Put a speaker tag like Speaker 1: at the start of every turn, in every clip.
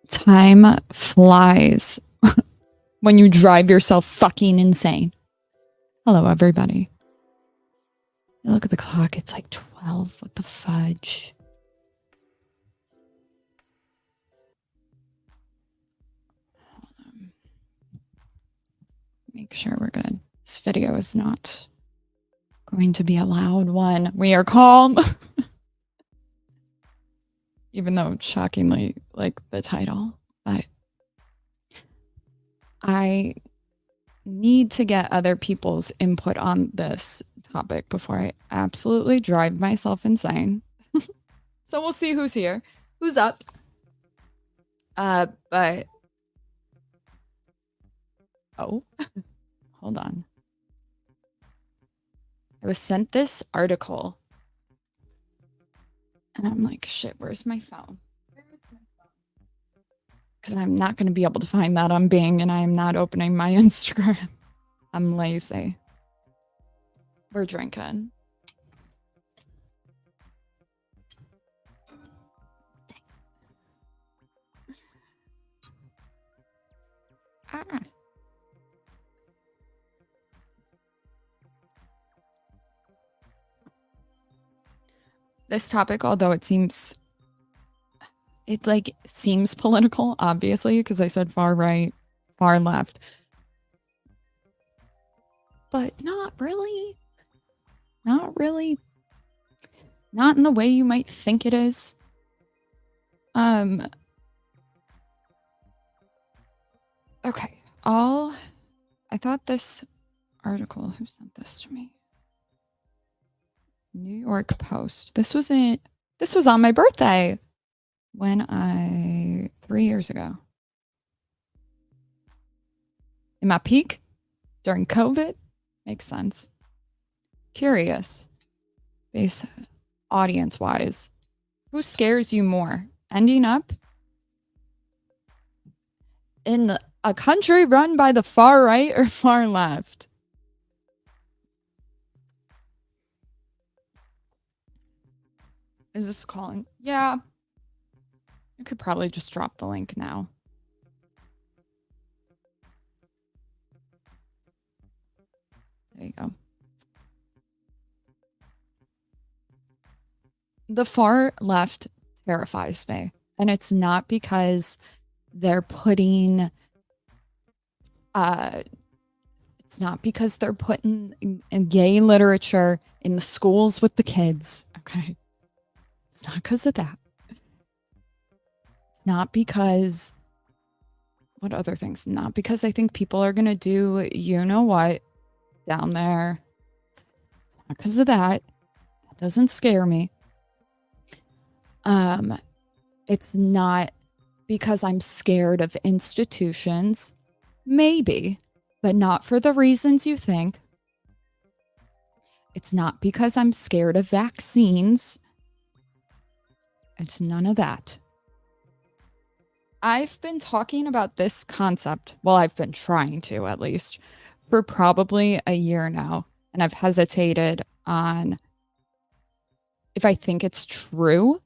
Speaker 1: Time flies when you drive yourself fucking insane. Hello, everybody. Look at the clock. It's like 12. What the fudge? Make sure we're good. This video is not going to be a loud one. We are calm. Even though it's shockingly like the title. But I need to get other people's input on this topic before I absolutely drive myself insane. So we'll see who's here. Who's up? But oh, hold on. I was sent this article and I'm like, shit, where's my phone? Because I'm not going to be able to find that on Bing and I'm not opening my Instagram. I'm lazy. We're drinking. Ah. This topic, although it seems political, obviously, because I said far right, far left. But not really. Not really. Not in the way you might think it is. Okay. I thought this article, who sent this to me? New York Post. This was on my birthday 3 years ago. In my peak during COVID. Makes sense. Curious. Audience wise. Who scares you more? Ending up in a country run by the far right or far left? Is this calling? Yeah. I could probably just drop the link now. There you go. The far left terrifies me. And it's not because they're putting gay literature in the schools with the kids. Okay. It's not because of that. It's not because what other things? Not because I think people are going to do you know what down there. It's not because of that. That doesn't scare me. It's not because I'm scared of institutions. Maybe, but not for the reasons you think. It's not because I'm scared of vaccines. It's none of that. I've been talking about this concept, well, I've been trying to at least, for probably a year now. And I've hesitated on if I think it's true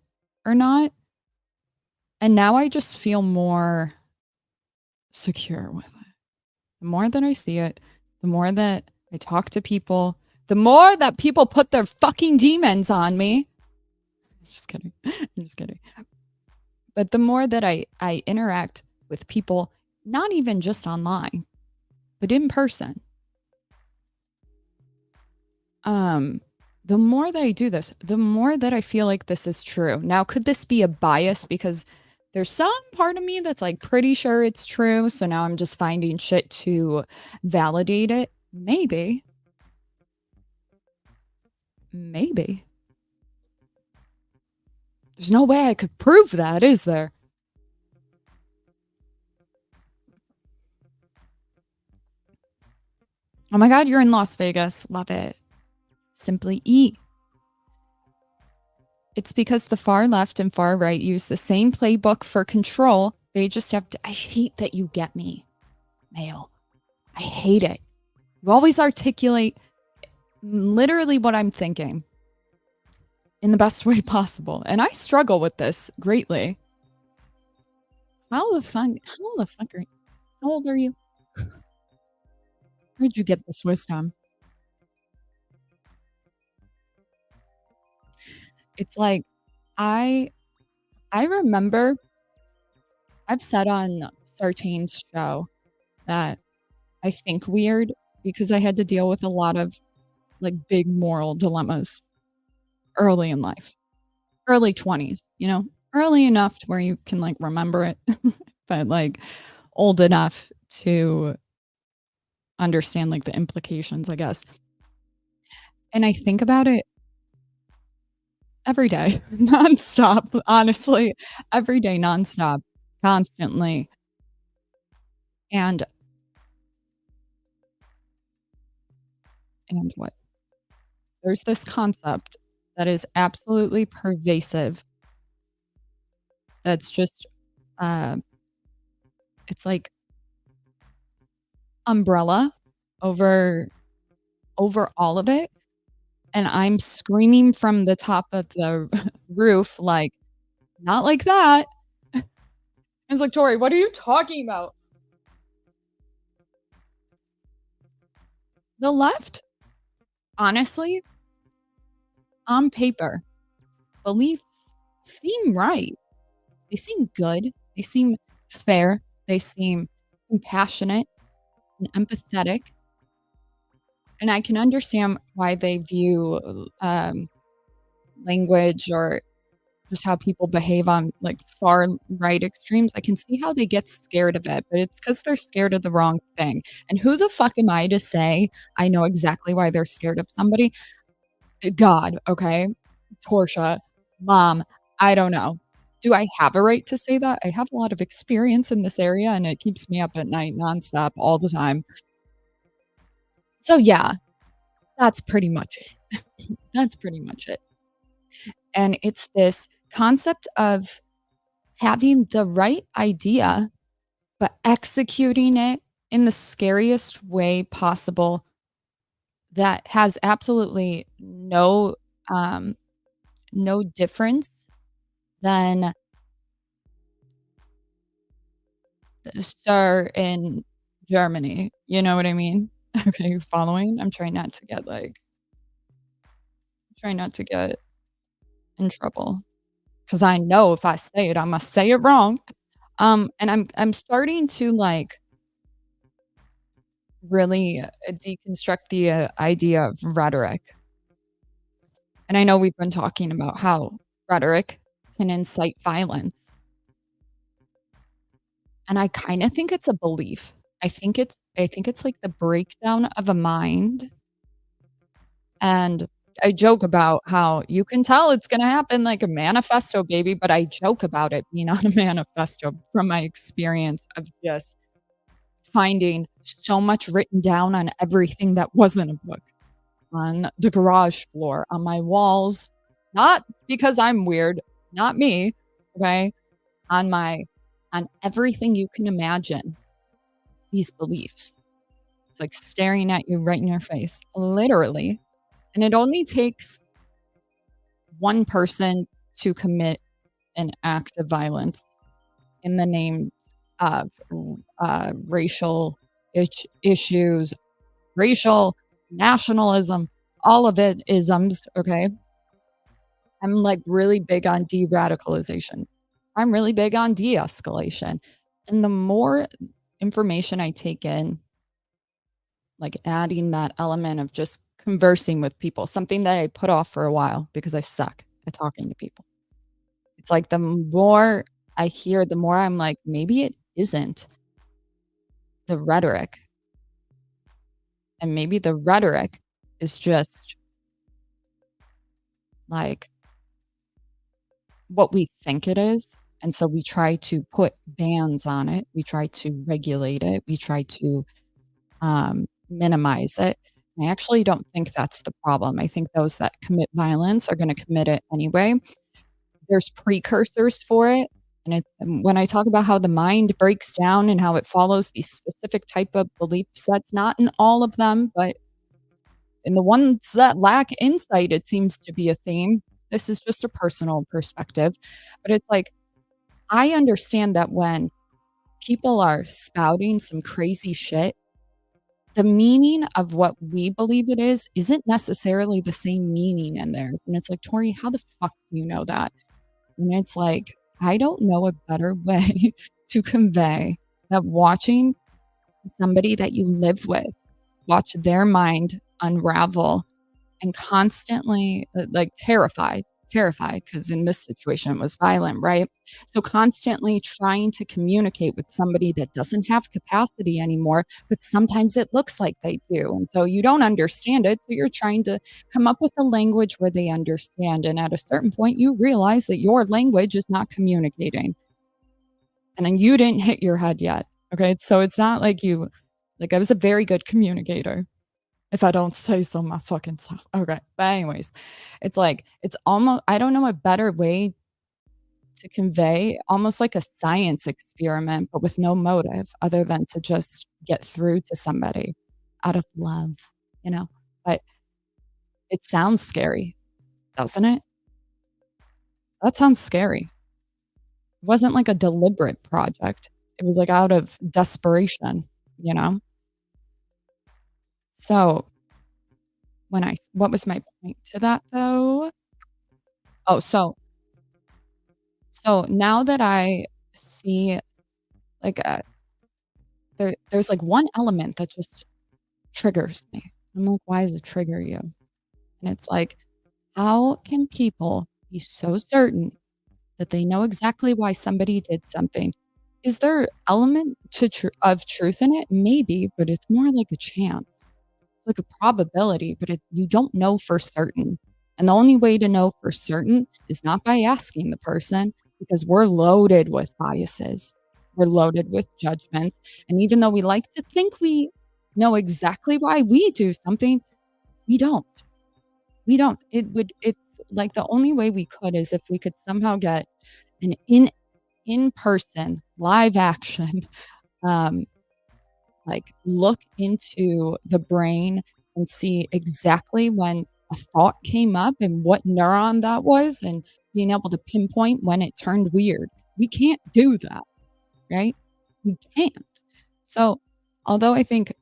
Speaker 1: or not. And now I just feel more secure with it. The more that I see it, the more that I talk to people, the more that people put their fucking demons on me. Just kidding. I'm just kidding. But the more that I interact with people, not even just online, but in person, the more that I do this, the more that I feel like this is true. Now, could this be a bias? Because there's some part of me that's like pretty sure it's true. So now I'm just finding shit to validate it. Maybe. Maybe. There's no way I could prove that, is there? Oh my God, you're in Las Vegas. Love it. Simply E. It's because the far left and far right use the same playbook for control. They just have to. I hate that you get me, male. I hate it. You always articulate literally what I'm thinking in the best way possible. And I struggle with this greatly. How old are you? Where'd you get this wisdom? It's like, I I remember I've said on Sartain's show that I think weird because I had to deal with a lot of, like, big moral dilemmas early in life, early 20s, early enough to where you can, like, remember it, but, like, old enough to understand, like, the implications, I guess. And I think about it every day, nonstop, honestly, every day, nonstop, constantly, and what? There's this concept that is absolutely pervasive that's just, uh, it's like umbrella over all of it, and I'm screaming from the top of the roof like, "Not like that." It's like, "Tori, what are you talking about?" The left, honestly, on paper, beliefs seem right. They seem good, they seem fair, they seem compassionate and empathetic, and I can understand why they view, language or just how people behave on, like, far right extremes. I can see how they get scared of it, but it's because 'cause they're scared of the wrong thing, and who the fuck am I to say I know exactly why they're scared of somebody? God, okay? Torshaa, mom, I don't know. Do I have a right to say that? I have a lot of experience in this area, and it keeps me up at night nonstop all the time. So, yeah, that's pretty much it. That's pretty much it. And it's this concept of having the right idea, but executing it in the scariest way possible that has absolutely um, no difference than the star in Germany. You know what I mean? Okay, you following? Trying not to get in trouble because I know if I say it, Imma say it wrong. And I'm starting to, like, really, deconstruct the, idea of rhetoric. And I know we've been talking about how rhetoric can incite violence, and I kinda think it's a belief. I think it's like the breakdown of a mind, and I joke about how you can tell it's gonna happen like a manifesto, baby, but I joke about it being on a manifesto from my experience of just finding so much written down on everything that wasn't a book, on the garage floor, on my walls, not because I'm weird, not me, okay? On my on everything you can imagine, these beliefs. It's like staring at you right in your face, literally. And it only takes one person to commit an act of violence in the name of racial issues, racial nationalism, all of it isms, okay? I'm, like, really big on de-radicalization. I'm really big on de-escalation, and the more information I take in, like, adding that element of just conversing with people, something that I put off for a while because I suck at talking to people. It's like the more I hear, the more I'm like, "Maybe it isn't the rhetoric, and maybe the rhetoric is just, like, what we think it is, and so we try to put bans on it, we try to regulate it, we try to, minimize it. I actually don't think that's the problem. I think those that commit violence are gonna commit it anyway. There's precursors for it, and when I talk about how the mind breaks down and how it follows these specific type of belief sets, not in all of them, but in the ones that lack insight, it seems to be a theme. This is just a personal perspective, but it's like, I understand that when people are spouting some crazy shit, the meaning of what we believe it is isn't necessarily the same meaning in theirs, and it's like, "Tori, how the fuck do you know that?" And it's like, I don't know a better way to convey that watching somebody that you live with, watch their mind unravel and constantly, like, terrified, because in this situation, it was violent, right? So, constantly trying to communicate with somebody that doesn't have capacity anymore, but sometimes it looks like they do, and so you don't understand it, so you're trying to come up with a language where they understand, and at a certain point, you realize that your language is not communicating, and then you didn't hit your head yet, okay? So, it's not like you like, I was a very good communicator. If I don't say so my fucking self. Okay. But anyways, it's like, it's almost I don't know a better way to convey almost like a science experiment, but with no motive other than to just get through to somebody out of love, you know? But it sounds scary, doesn't it? That sounds scary. It wasn't like a deliberate project. It was like out of desperation, you know? So, what was my point to that though? Oh, so now that I see, like, there's, like, one element that just triggers me. I'm like, "Why does it trigger you?" And it's like, how can people be so certain that they know exactly why somebody did something? Is there element to of truth in it? Maybe, but it's more like a chance. It's like a probability, but you don't know for certain. And the only way to know for certain is not by asking the person because we're loaded with biases. We're loaded with judgments. And even though we like to think we know exactly why we do something, we don't. We don't. It's like the only way we could is if we could somehow get an in person live action um, like, look into the brain and see exactly when a thought came up and what neuron that was, and being able to pinpoint when it turned weird. We can't do that, right? We can't. So, although I think,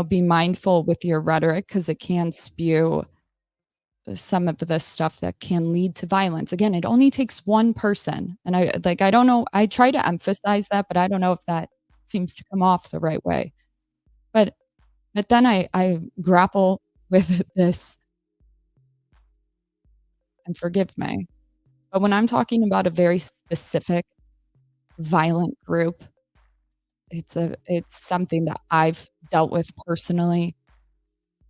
Speaker 1: be mindful with your rhetoric because it can spew some of this stuff that can lead to violence. Again, it only takes one person, and I don't know, I try to emphasize that, but I don't know if that seems to come off the right way. But then I grapple with this, and forgive me, but when I'm talking about a very specific violent group, it's something that I've dealt with personally,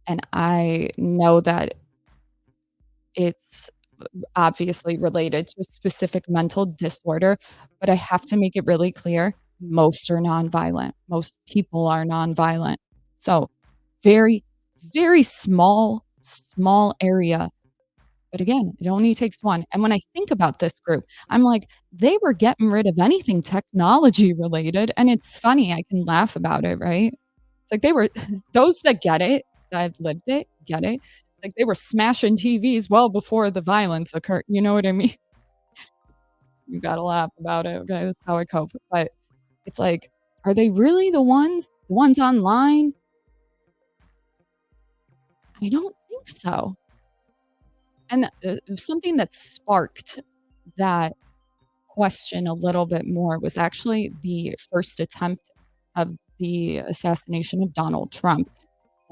Speaker 1: and I know that it's obviously related to a specific mental disorder, but I have to make it really clear, most are nonviolent. Most people are nonviolent. So, very, very small area. But again, it only takes one, and when I think about this group, I'm like, they were getting rid of anything technology related, and it's funny, I can laugh about it, right? It's like they were those that get it, that have lived it, get it. Like, they were smashing TVs well before the violence occurred, you know what I mean? You gotta laugh about it, okay? That's how I cope, but it's like, are they really the ones online? I don't think so, and, something that sparked that question a little bit more was actually the first attempt of the assassination of Donald Trump,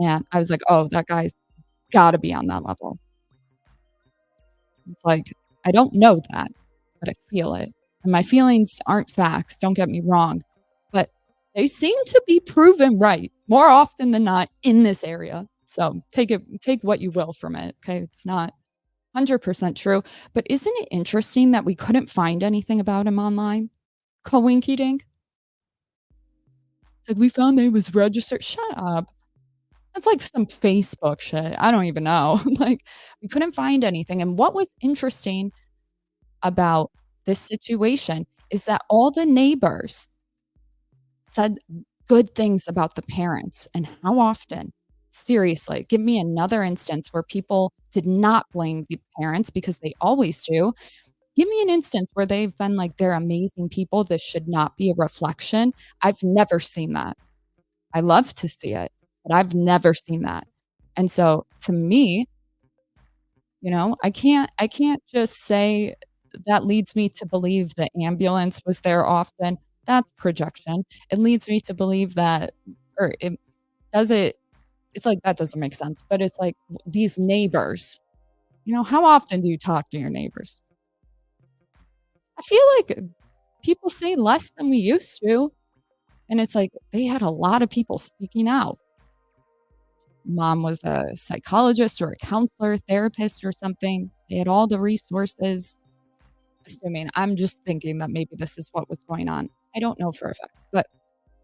Speaker 1: and I was like, "Oh, that guy's gotta be on that level." It's like, I don't know that, but I feel it, and my feelings aren't facts, don't get me wrong, but they seem to be proven right more often than not in this area, so take what you will from it, okay? It's not 100% true, but isn't it interesting that we couldn't find anything about him online? Coinky dink. It's like, "We found that he was registered." Shut up. That's like some Facebook shit. I don't even know. Like, we couldn't find anything, and what was interesting about this situation is that all the neighbors said good things about the parents, and how often? Seriously, give me another instance where people did not blame the parents because they always do. Give me an instance where they've been like, "They're amazing people, this should not be a reflection." I've never seen that. I love to see it, but I've never seen that. And so, to me, I can't just say that leads me to believe the ambulance was there often. That's projection. It leads me to believe that or it does it it's like, that doesn't make sense, but it's like, these neighbors, how often do you talk to your neighbors? I feel like people say less than we used to, and it's like, they had a lot of people speaking out. Mom was a psychologist or a counselor, therapist or something. They had all the resources. Assuming I'm just thinking that maybe this is what was going on. I don't know for a fact. But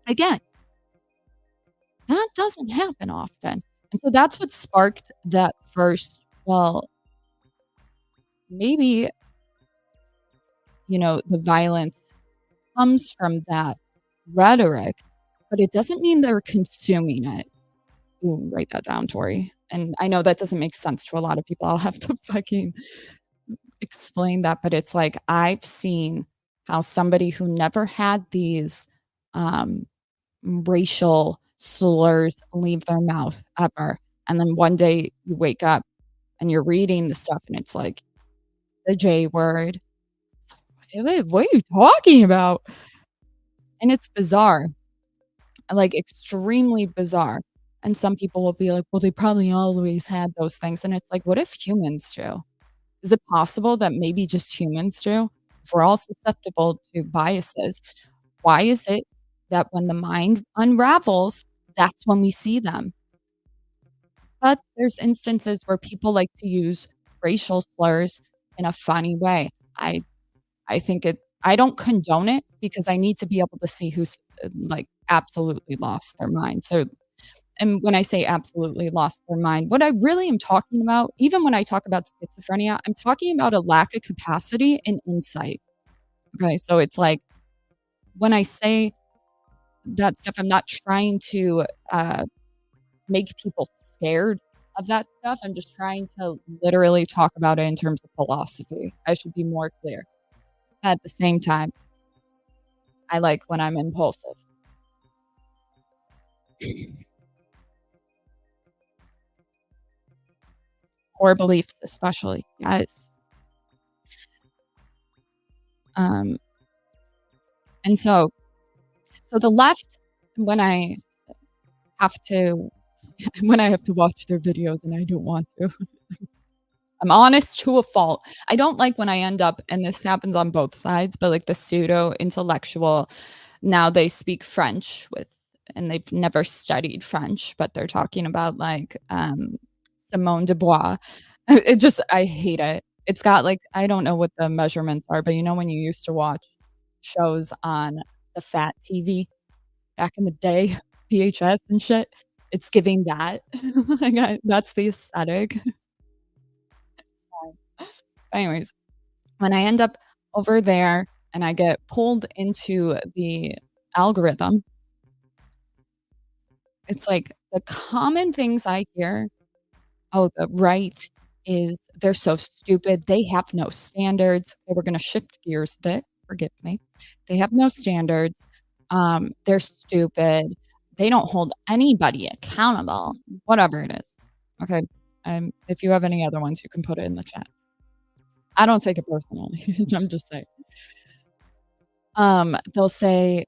Speaker 1: again, that doesn't happen often. And so that's what sparked that first, well, maybe, the violence comes from that rhetoric, but it doesn't mean they're consuming it. Ooh, write that down, Tori. And I know that doesn't make sense to a lot of people. I'll have to fucking explain that, but it's like I've seen how somebody who never had these um, racial slurs leave their mouth ever, and then one day you wake up and you're reading the stuff and it's like the J word. It's like, "Wait, what are you talking about?" And it's bizarre, like extremely bizarre. And some people will be like, "Well, they probably always had those things." And it's like, what if humans do? Is it possible that maybe just humans do? If we're all susceptible to biases, why is it that when the mind unravels, that's when we see them? But there's instances where people like to use racial slurs in a funny way. I I think I don't condone it because I need to be able to see who's, like, absolutely lost their mind. So and when I say absolutely lost their mind, what I really am talking about, even when I talk about schizophrenia, I'm talking about a lack of capacity and insight. Okay, so it's like when I say that stuff, I'm not trying to make people scared of that stuff. I'm just trying to literally talk about it in terms of philosophy. I should be more clear. At the same time, I like when I'm impulsive. Core beliefs, especially. Yes. Um, and so the left, when I have to when I have to watch their videos and I don't want to. I'm honest to a fault. I don't like when I end up and this happens on both sides, but, like, the pseudo intellectual, now they speak French with and they've never studied French, but they're talking about, like, Simone de Bois. It just I hate it. It's got, like I don't know what the measurements are, but when you used to watch shows on the fat TV back in the day, VHS and shit? It's giving that. Like, that's the aesthetic. So, anyways, when I end up over there and I get pulled into the algorithm, it's like the common things I hear, "Oh, the right is they're so stupid, they have no standards." Okay, we're gonna shift gears a bit, forgive me. They have no standards, they're stupid, they don't hold anybody accountable, whatever it is. Okay, if you have any other ones, you can put it in the chat. I don't take it personally, I'm just saying. They'll say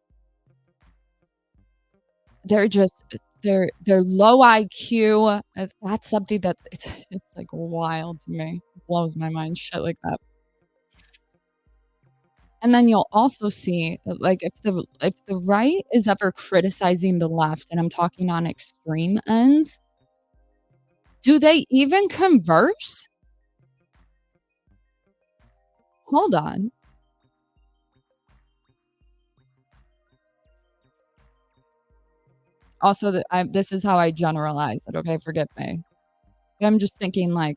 Speaker 1: they're just they're low IQ, that's something that's it's, like, wild to me, it blows my mind, shit like that. And then you'll also see, like, if the right is ever criticizing the left, and I'm talking on extreme ends, do they even converse? Hold on. Also, this is how I generalize it, okay? Forgive me. I'm just thinking, like,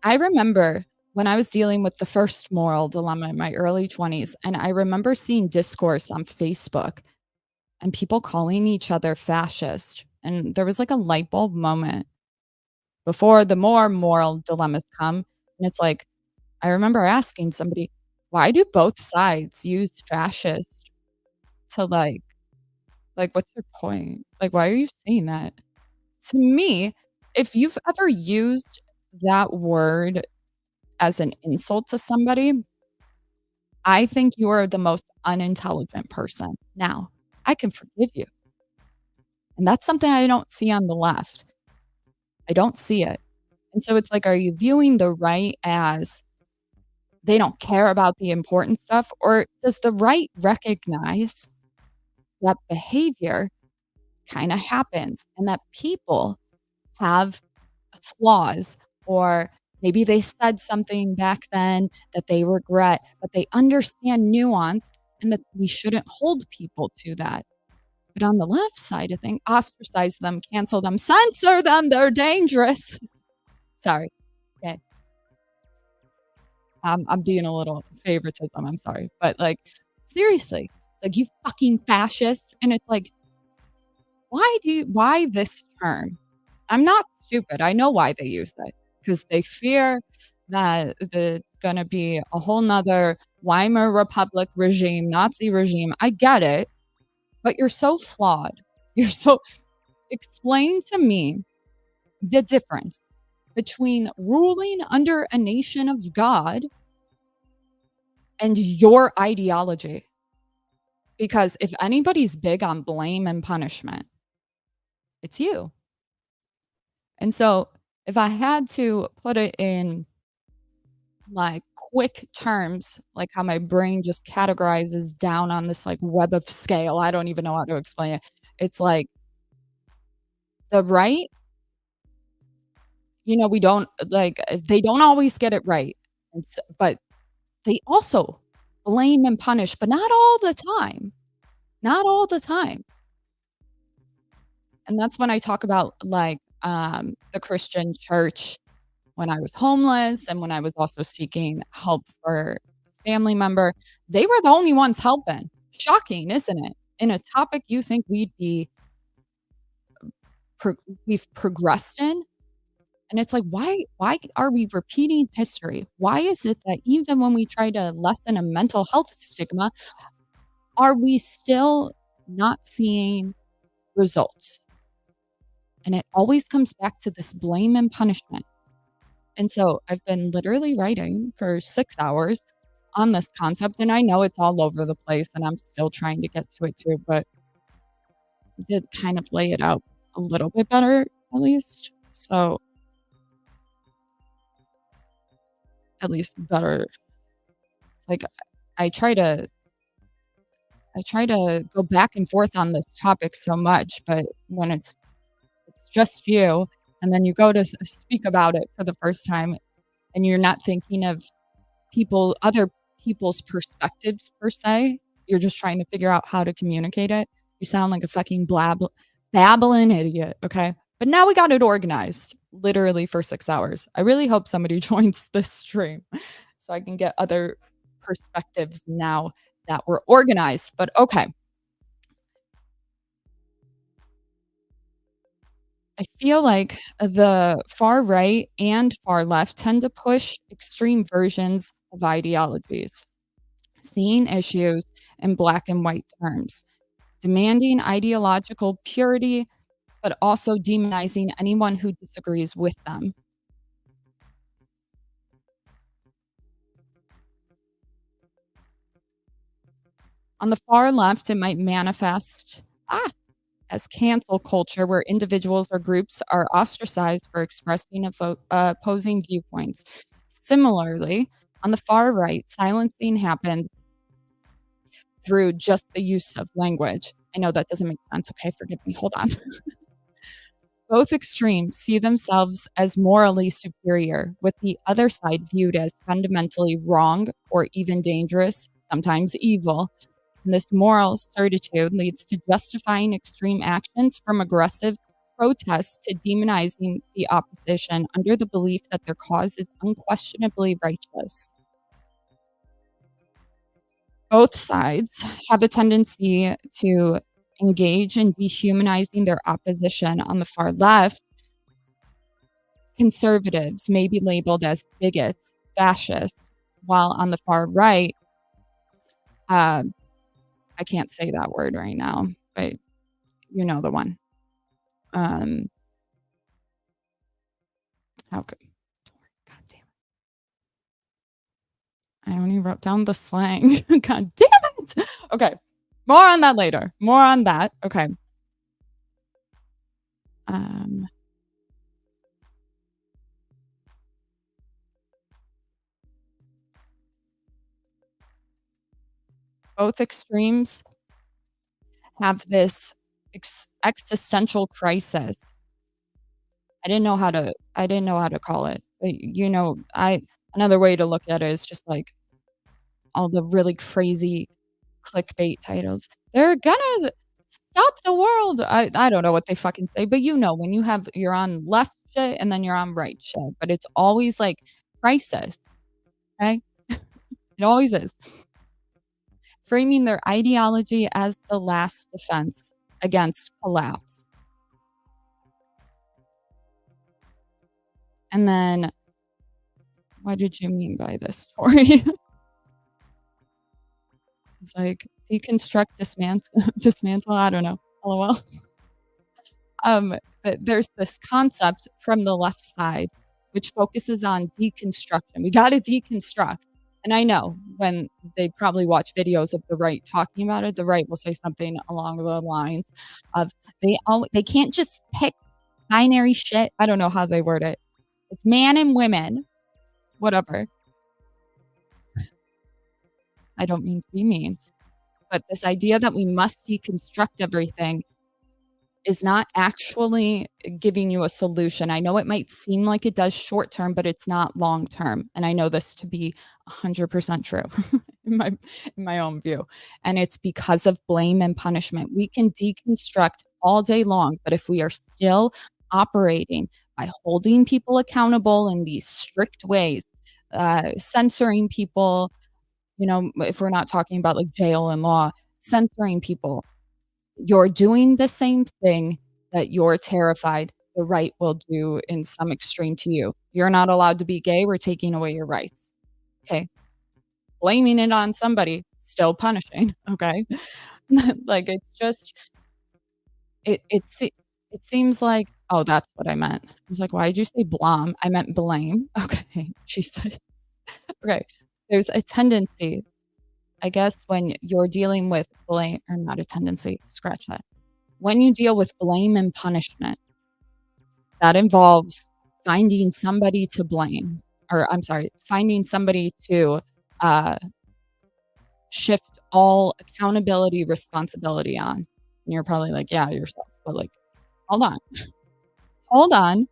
Speaker 1: I remember when I was dealing with the first moral dilemma in my early 20s, and I remember seeing discourse on Facebook and people calling each other fascist, and there was, like, a light bulb moment before the more moral dilemmas come, and it's like, I remember asking somebody, "Why do both sides use fascist to, what's your point? Like, why are you saying that?" To me, if you've ever used that word as an insult to somebody, I think you are the most unintelligent person. Now, I can forgive you, and that's something I don't see on the left. I don't see it. And so it's like, are you viewing the right as they don't care about the important stuff, or does the right recognize that behavior kinda happens and that people have flaws, or maybe they said something back then that they regret, but they understand nuance and that we shouldn't hold people to that. But on the left side of things, ostracize them, cancel them, censor them, they're dangerous. Sorry. Okay. I'm being a little favoritism, I'm sorry. But, like, seriously, like, "You fucking fascist," and it's like, why this term? I'm not stupid, I know why they use it, because they fear that it's gonna be a whole 'nother Weimar Republic regime, Nazi regime. I get it, but you're so flawed. You're so explain to me the difference between ruling under a nation of God and your ideology. Because if anybody's big on blame and punishment, it's you. And so if I had to put it in like quick terms, like how my brain just categorizes down on this like web of scale, I don't even know how to explain it. It's like the right, we don't they don't always get it right. But they also blame and punish, but not all the time. Not all the time. And that's when I talk about, the Christian church when I was homeless and when I was also seeking help for a family member. They were the only ones helping. Shocking, isn't it? In a topic you think pro we've progressed in, and it's like, why are we repeating history? Why is it that even when we try to lessen a mental health stigma, are we still not seeing results? And it always comes back to this blame and punishment. And so I've been literally writing for 6 hours on this concept, and I know it's all over the place, and I'm still trying to get to it too, but I did kind of lay it out a little bit better, at least. So, at least better. Like, I try to I try to go back and forth on this topic so much, but when it's just you, and then you go to speak about it for the first time, and you're not thinking of other people's perspectives per se. You're just trying to figure out how to communicate it. You sound like a fucking babbling idiot, okay? But now we got it organized, literally for 6 hours. I really hope somebody joins this stream so I can get other perspectives now that we're organized. But okay, I feel like the far right and far left tend to push extreme versions of ideologies, seeing issues in black and white terms, demanding ideological purity, but also demonizing anyone who disagrees with them. On the far left, it might manifest as cancel culture, where individuals or groups are ostracized for expressing opposing viewpoints. Similarly, on the far right, silencing happens through just the use of language. I know that doesn't make sense. Okay, forgive me. Hold on. Both extremes see themselves as morally superior, with the other side viewed as fundamentally wrong or even dangerous, sometimes evil. And this moral certitude leads to justifying extreme actions, from aggressive protests to demonizing the opposition under the belief that their cause is unquestionably righteous. Both sides have a tendency to engage in dehumanizing their opposition. On the far left, conservatives may be labeled as bigots, fascists, while on the far right, uh, I can't say that word right now, but you know the one. Um, how could God damn it. I only wrote down the slang. God damn it. Okay. More on that later. More on that. Okay. Um, both extremes have this existential crisis. I didn't know how to call it. But, I another way to look at it is just like all the really crazy clickbait titles. They're gonna stop the world. I don't know what they fucking say, but when you're on left shit and then you're on right shit, but it's always like crisis, okay? It always is. Framing their ideology as the last defense against collapse. And then, what did you mean by this, story? It's like deconstruct, dismantle, I don't know. LOL. But there's this concept from the left side, which focuses on deconstruction. We gotta deconstruct. And I know when they probably watch videos of the right talking about it, the right will say something along the lines of they can't just pick binary shit. I don't know how they word it. It's man and women, whatever. I don't mean to be mean, but this idea that we must deconstruct everything is not actually giving you a solution. I know it might seem like it does short term, but it's not long term. And I know this to be 100% true in my own view. And it's because of blame and punishment. We can deconstruct all day long, but if we are still operating by holding people accountable in these strict ways, censoring people, if we're not talking about like jail and law, censoring people, you're doing the same thing that you're terrified the right will do in some extreme to you. You're not allowed to be gay, we're taking away your rights. Okay. Blaming it on somebody, still punishing, okay? Like, it's just it seems like oh, that's what I meant. I was like, "Why'd you say blom?" I meant blame. Okay, she said okay. There's a tendency, I guess, when you're dealing with blame or not a tendency, scratch that. When you deal with blame and punishment, that involves finding somebody to blame, or I'm sorry, finding somebody to, uh, shift all accountability, responsibility on. And you're probably like, "Yeah, yourself." But, like, hold on, hold on.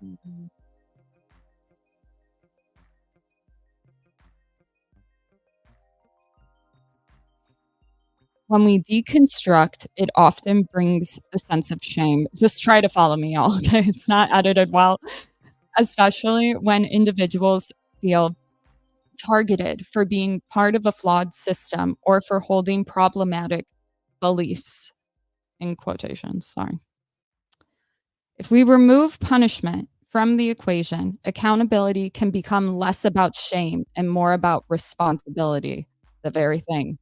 Speaker 1: Mhm. When we deconstruct, it often brings a sense of shame. Just try to follow me, y'all, okay? It's not edited well, especially when individuals feel targeted for being part of a flawed system or for holding problematic beliefs, in quotations, sorry. If we remove punishment from the equation, accountability can become less about shame and more about responsibility, the very thing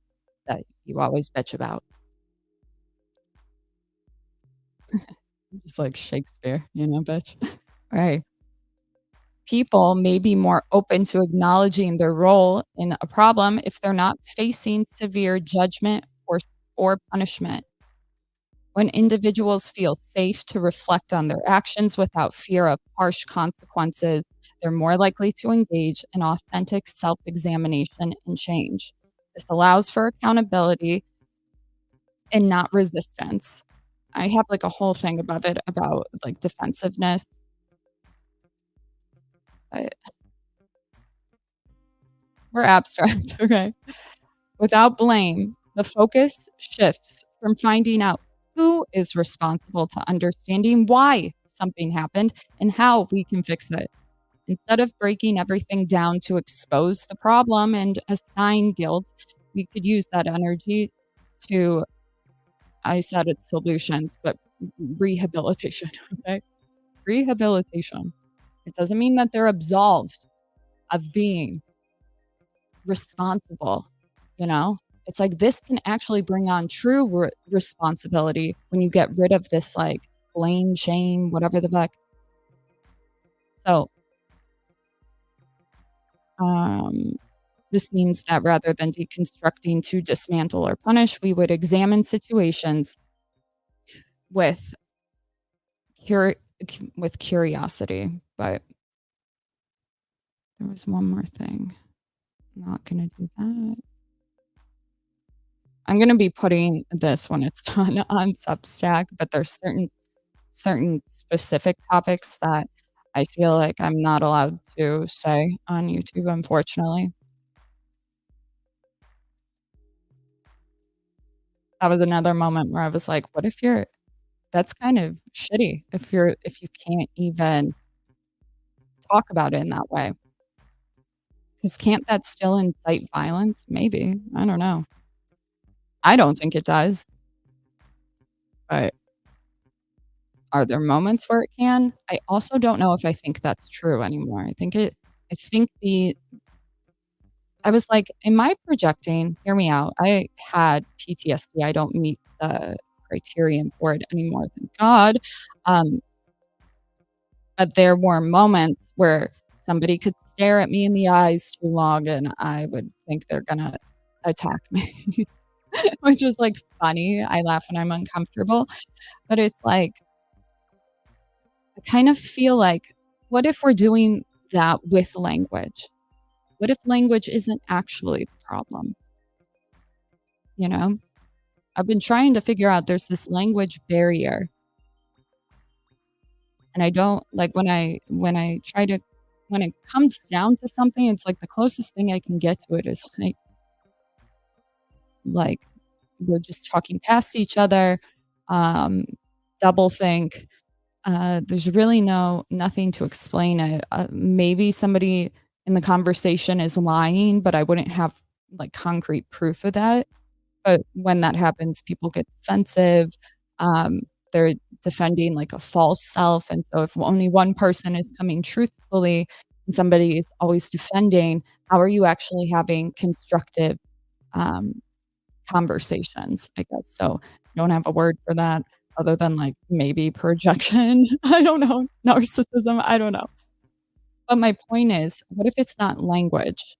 Speaker 1: that you always bitch about. Just like Shakespeare, bitch. Right. People may be more open to acknowledging their role in a problem if they're not facing severe judgment or punishment. When individuals feel safe to reflect on their actions without fear of harsh consequences, they're more likely to engage in authentic self examination and change. This allows for accountability and not resistance. I have like a whole thing above it about like defensiveness. But we're abstract, okay? Without blame, the focus shifts from finding out who is responsible to understanding why something happened and how we can fix it. Instead of breaking everything down to expose the problem and assign guilt, we could use that energy to I said it's solutions, but rehabilitation, okay? Rehabilitation. It doesn't mean that they're absolved of being responsible, you know? It's like this can actually bring on true responsibility when you get rid of this, like, blame, shame, whatever the fuck. So, um, this means that rather than deconstructing to dismantle or punish, we would examine situations with curi with curiosity. But there was one more thing. Not gonna do that. I'm gonna be putting this when it's done on Substack, but there's certain specific topics that I feel like I'm not allowed to say on YouTube, unfortunately. That was another moment where I was like, "What if you're" that's kind of shitty if you can't even talk about it in that way, 'cause can't that still incite violence? Maybe, I don't know. I don't think it does, but are there moments where it can? I also don't know if I think that's true anymore. I think the I was like, "Am I projecting?" Hear me out. I had PTSD. I don't meet the criterion for it anymore, thank God. Um, but there were moments where somebody could stare at me in the eyes too long, and I would think they're gonna attack me, which is, like, funny. I laugh when I'm uncomfortable, but it's like, I kind of feel like, what if we're doing that with language? What if language isn't actually the problem, you know? I've been trying to figure out there's this language barrier, and I don't like when I try to when it comes down to something, it's like the closest thing I can get to it is like we're just talking past each other, um, doublethink. There's really nothing to explain it. Maybe somebody in the conversation is lying, but I wouldn't have like concrete proof of that. But when that happens, people get defensive. Um, they're defending like a false self. And so if only one person is coming truthfully and somebody is always defending, how are you actually having constructive um, conversations, I guess? So I don't have a word for that other than like maybe projection. I don't know. Narcissism. I don't know. But my point is, what if it's not language?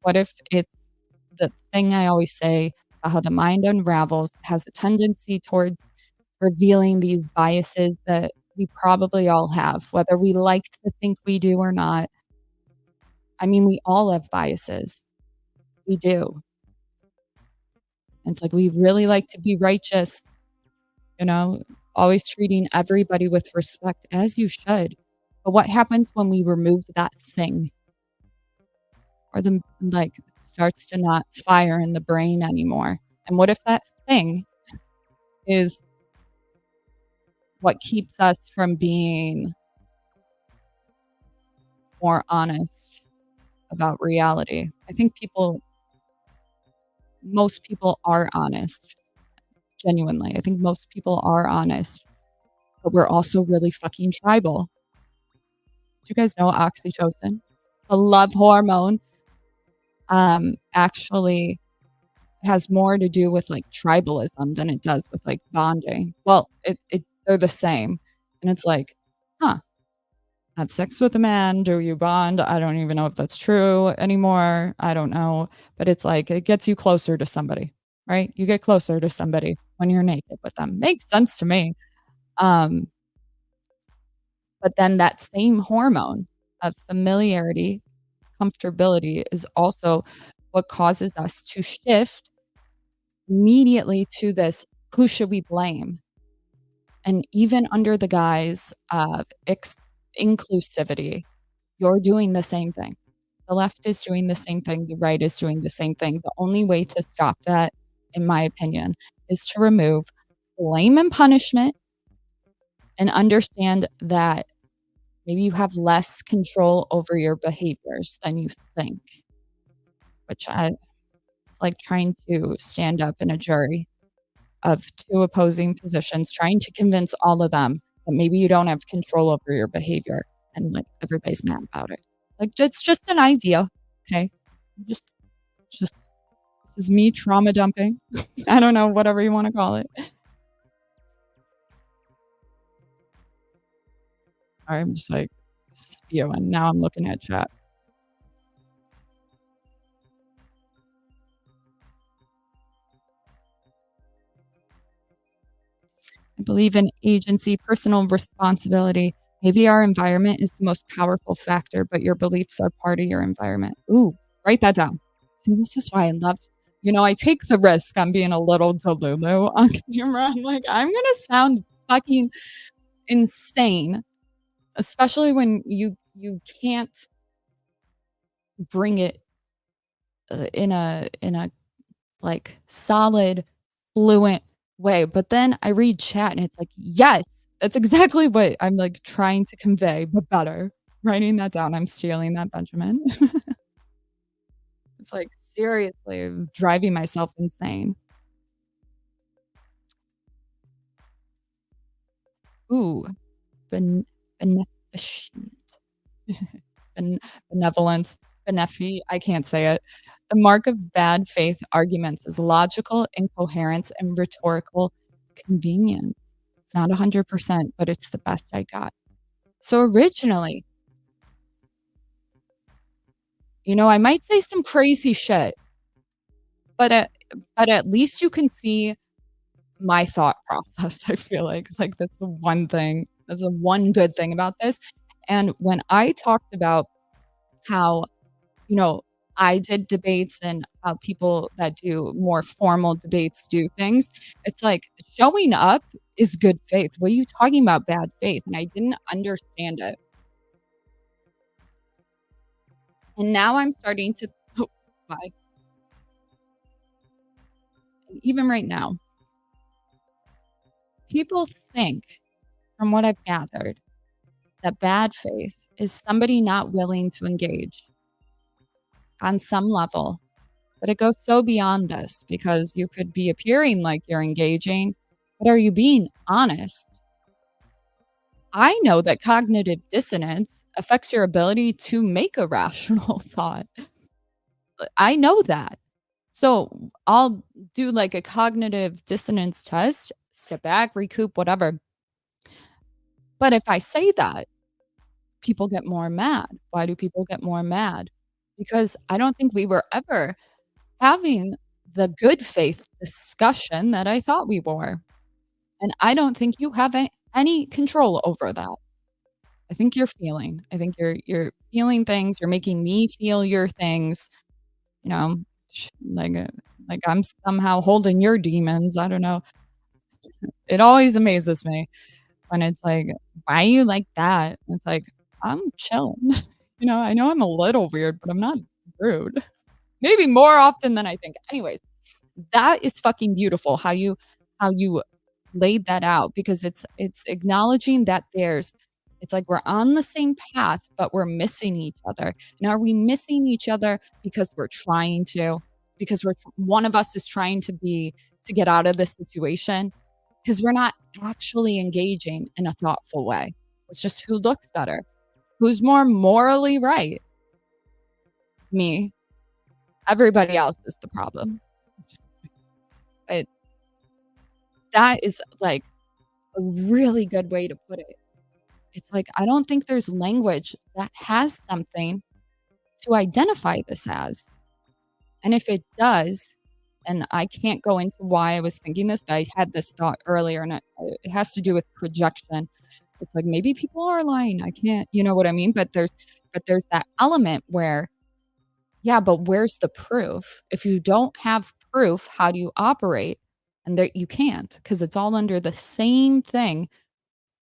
Speaker 1: What if it's the thing I always say about how the mind unravels, has a tendency towards revealing these biases that we probably all have, whether we like to think we do or not. I mean, we all have biases. We do. And it's like we really like to be righteous, you know, always treating everybody with respect, as you should. But what happens when we remove that thing or the like starts to not fire in the brain anymore? And what if that thing is what keeps us from being more honest about reality? I think most people are honest, genuinely. I think most people are honest, but we're also really fucking tribal. Do you guys know oxytocin? The love hormone, actually has more to do with, like, tribalism than it does with, like, bonding. Well, they're the same, and it's like, "Huh, have sex with a man, do you bond?" I don't even know if that's true anymore, I don't know, but it's like, it gets you closer to somebody, right? You get closer to somebody when you're naked with them. Makes sense to me. Um, but then that same hormone of familiarity, comfortability is also what causes us to shift immediately to this, "Who should we blame?" And even under the guise of inclusivity, you're doing the same thing. The left is doing the same thing, the right is doing the same thing. The only way to stop that, in my opinion, is to remove blame and punishment and understand that maybe you have less control over your behaviors than you think, which I it's like trying to stand up in a jury. of two opposing positions, trying to convince all of them that maybe you don't have control over your behavior, and, like, everybody's mad about it. Like, it's just an idea, okay? Just just this is me trauma dumping. I don't know, whatever you wanna call it. I'm just, like, spewing. Now I'm looking at chat. I believe in agency, personal responsibility. Maybe our environment is the most powerful factor, but your beliefs are part of your environment. Ooh, write that down. See, this is why I love I take the risk on being a little delulu on camera. I'm like, I'm gonna sound fucking insane, especially when you can't bring it, in a like, solid, fluent way, but then I read chat and it's like, "Yes, that's exactly what I'm, like, trying to convey, but better." Writing that down, I'm stealing that, Benjamin. It's like, seriously, driving myself insane. Ooh, ben beneficent. Benevolence, I can't say it. The mark of bad faith arguments is logical incoherence and rhetorical convenience. It's not 100%, but it's the best I got. So originally, I might say some crazy shit, but at least you can see my thought process, I feel like, that's the one thing that's the one good thing about this, and when I talked about how you know, I did debates and how people that do more formal debates do things. It's like showing up is good faith. What are you talking about bad faith? And I didn't understand it. And now I'm starting to oh, why? Even right now, people think, from what I've gathered, that bad faith is somebody not willing to engage on some level. But it goes so beyond this because you could be appearing like you're engaging, but are you being honest? I know that cognitive dissonance affects your ability to make a rational thought. I know that. So I'll do like a cognitive dissonance test, step back, recoup, whatever. But if I say that, people get more mad. Why do people get more mad? Because I don't think we were ever having the good faith discussion that I thought we were. And I don't think you have any control over that. I think you're feeling. I think you're feeling things, you're making me feel your things, you know, like I'm somehow holding your demons, I don't know. It always amazes me when it's like, "Why are you like that?" It's like, "I'm chilling." I know I'm a little weird, but I'm not rude. Maybe more often than I think. Anyways, that is fucking beautiful how you laid that out because it's acknowledging that it's like we're on the same path, but we're missing each other. And are we missing each other because we're trying to? Because one of us is trying to get out of this situation? Because we're not actually engaging in a thoughtful way. It's just who looks better, who's more morally right. Me. Everybody else is the problem. It that is like a really good way to put it. It's like, I don't think there's language that has something to identify this as. And if it does, and I can't go into why I was thinking this, but I had this thought earlier, and it has to do with projection. It's like maybe people are lying. I can't, you know what I mean? But there's that element where, yeah, but where's the proof? If you don't have proof, how do you operate? And there you can't because it's all under the same thing,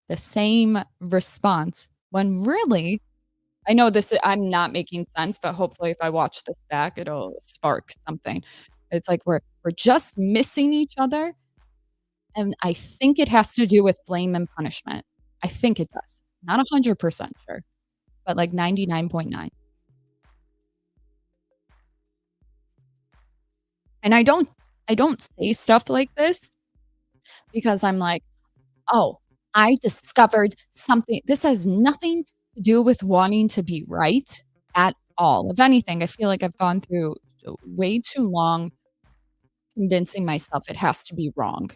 Speaker 1: the same response, when really I know I'm not making sense, but hopefully if I watch this back, it'll spark something. It's like we're just missing each other, and I think it has to do with blame and punishment. I think it does. Not 100% sure, but like 99.9. And I don't say stuff like this because I'm like, "Oh, I discovered something." This has nothing to do with wanting to be right at all. If anything, I feel like I've gone through way too long convincing myself it has to be wrong.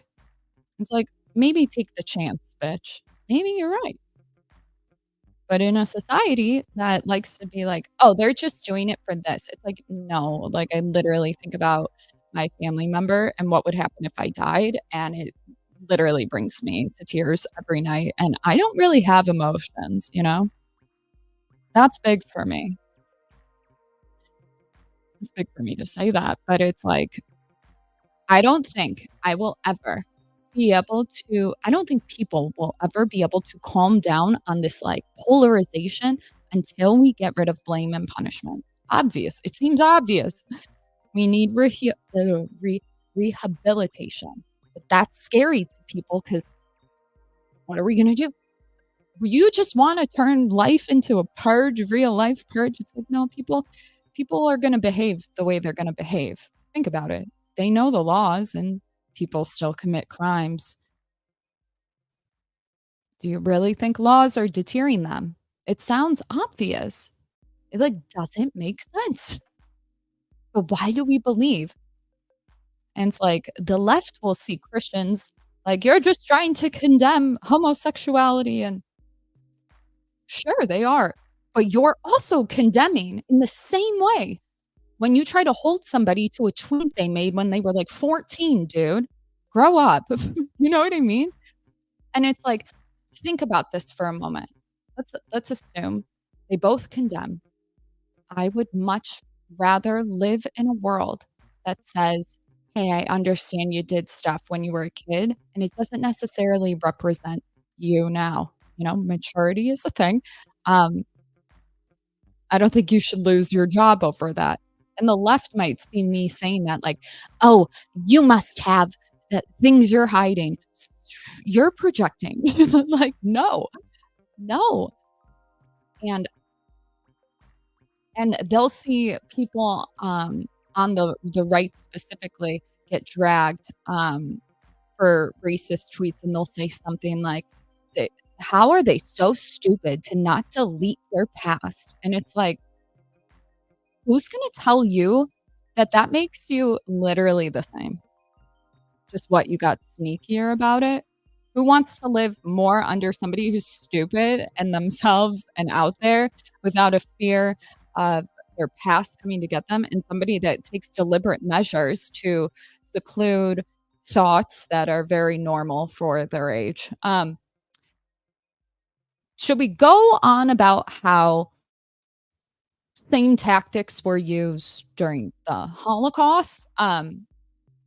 Speaker 1: It's like, maybe take the chance, bitch. Maybe you're right. But in a society that likes to be like, "Oh, they're just doing it for this." It's like, no, like, I literally think about my family member and what would happen if I died, and it literally brings me to tears every night, and I don't really have emotions, you know? That's big for me. It's big for me to say that, but it's like, I don't think I will ever be able to I don't think people will ever be able to calm down on this, like, polarization until we get rid of blame and punishment. Obvious. It seems obvious. We need rehabilitation, but that's scary to people because what are we gonna do? You just wanna turn life into a purge, real life purge? It's like, no, people are gonna behave the way they're gonna behave. Think about it. They know the laws and people still commit crimes. Do you really think laws are deterring them? It sounds obvious. It, like, doesn't make sense. But why do we believe? And it's like the left will see Christians like, "You're just trying to condemn homosexuality," and sure, they are, but you're also condemning in the same way when you try to hold somebody to a tweet they made when they were, like, 14, dude. Grow up. You know what I mean? And it's like, think about this for a moment. Let's assume they both condemn. I would much rather live in a world that says, "Hey, I understand you did stuff when you were a kid, and it doesn't necessarily represent you now." You know, maturity is a thing. Um, I don't think you should lose your job over that. And the left might see me saying that like, "Oh, you must have the things you're hiding. You're projecting." Like, no, no. And they'll see people, on the right specifically get dragged, for racist tweets, and they'll say something like, they "How are they so stupid to not delete their past?" And it's like, who's gonna tell you that that makes you literally the same? Just what, you got sneakier about it? Who wants to live more under somebody who's stupid and themselves and out there without a fear of their past coming to get them, and somebody that takes deliberate measures to seclude thoughts that are very normal for their age? Should we go on about how same tactics were used during the Holocaust?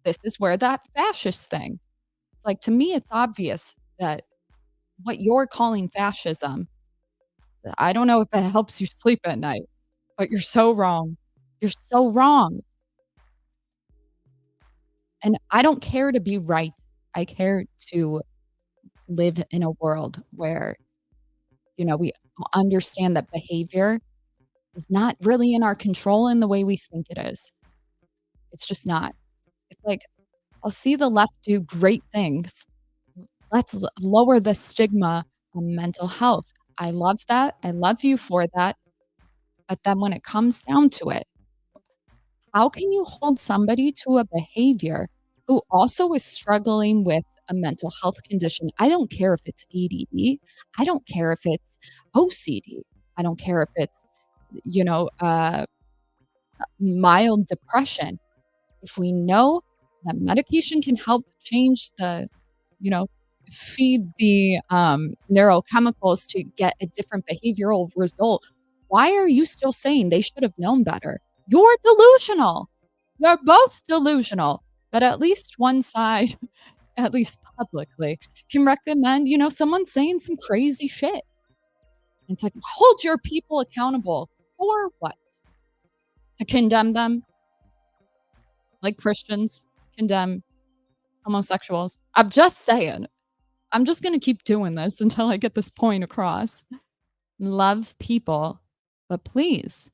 Speaker 1: This is where that fascist thing, it's like, to me, it's obvious that what you're calling fascism, I don't know if it helps you sleep at night, but you're so wrong. You're so wrong. And I don't care to be right. I care to live in a world where, we understand that behavior is not really in our control in the way we think it is. It's just not. It's like, I'll see the left do great things. Let's lower the stigma on mental health. I love that. I love you for that. But then when it comes down to it, how can you hold somebody to a behavior who also is struggling with a mental health condition? I don't care if it's ADD. I don't care if it's OCD. I don't care if it's, mild depression. If we know that medication can help change you know, feed the neurochemicals to get a different behavioral result, why are you still saying they should have known better? You're delusional. You're both delusional. But at least one side, at least publicly, can recommend, someone saying some crazy shit. It's like, hold your people accountable for what? To condemn them like Christians condemn homosexuals. I'm just saying. I'm just gonna keep doing this until I get this point across. Love people, but please,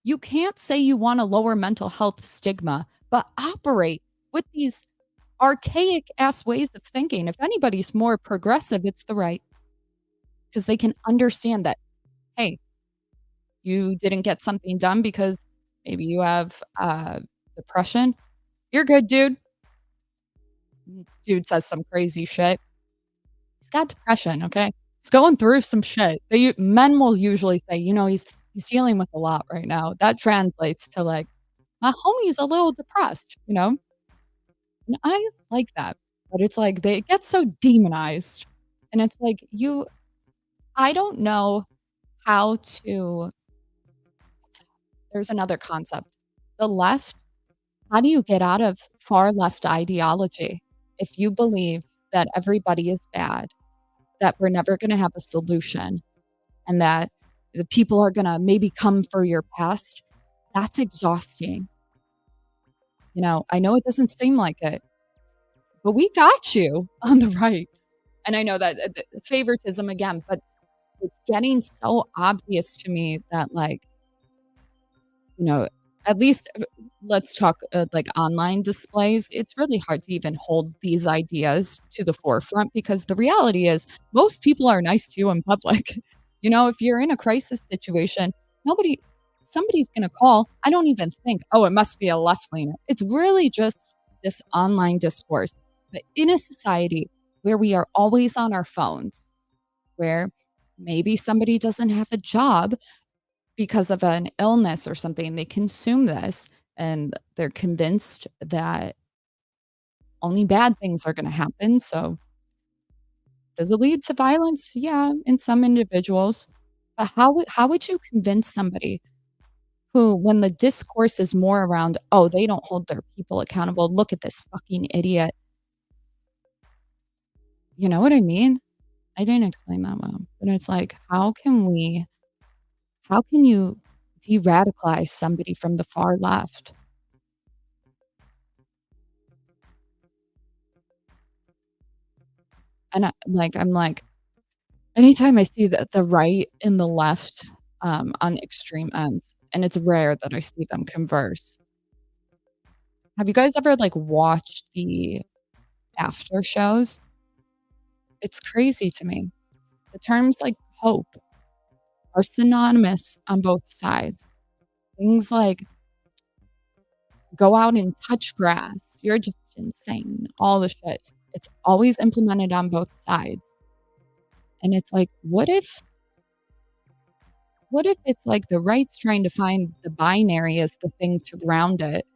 Speaker 1: you can't say you wanna lower mental health stigma, but operate with these archaic ass ways of thinking. If anybody's more progressive, it's the right, because they can understand that, hey, you didn't get something done because maybe you have depression. You're good, dude. Dude says some crazy shit. He's got depression, okay? He's going through some shit. Men will usually say, he's dealing with a lot right now. That translates to like, my homie's a little depressed, you know? And I like that. But it's like they get so demonized. And it's like I don't know how to there's another concept. The left, how do you get out of far left ideology? If you believe that everybody is bad, that we're never gonna have a solution, and that the people are gonna maybe come for your past, that's exhausting. I know it doesn't seem like it, but we got you on the right. And I know that favoritism again, but it's getting so obvious to me that, like, you know, at least let's talk like online displays. It's really hard to even hold these ideas to the forefront because the reality is most people are nice to you in public. If you're in a crisis situation, nobody, somebody's going to call. I don't even think, oh, it must be a left leaner. It's really just this online discourse. But in a society where we are always on our phones, where maybe somebody doesn't have a job because of an illness or something, they consume this and they're convinced that only bad things are gonna happen, so does it lead to violence? Yeah, in some individuals. But how would you convince somebody who, when the discourse is more around, "Oh, they don't hold their people accountable. Look at this fucking idiot." You know what I mean? I didn't explain that well, but it's like, how can you de-radicalize somebody from the far left? And I'm like, anytime I see the right and the left, on extreme ends, and it's rare that I see them converse. Have you guys ever, like, watched the after shows? It's crazy to me. The terms like hope are synonymous on both sides. Things like go out and touch grass, you're just insane, all the shit. It's always implemented on both sides. And it's like, what if it's like the right's trying to find the binary as the thing to ground it,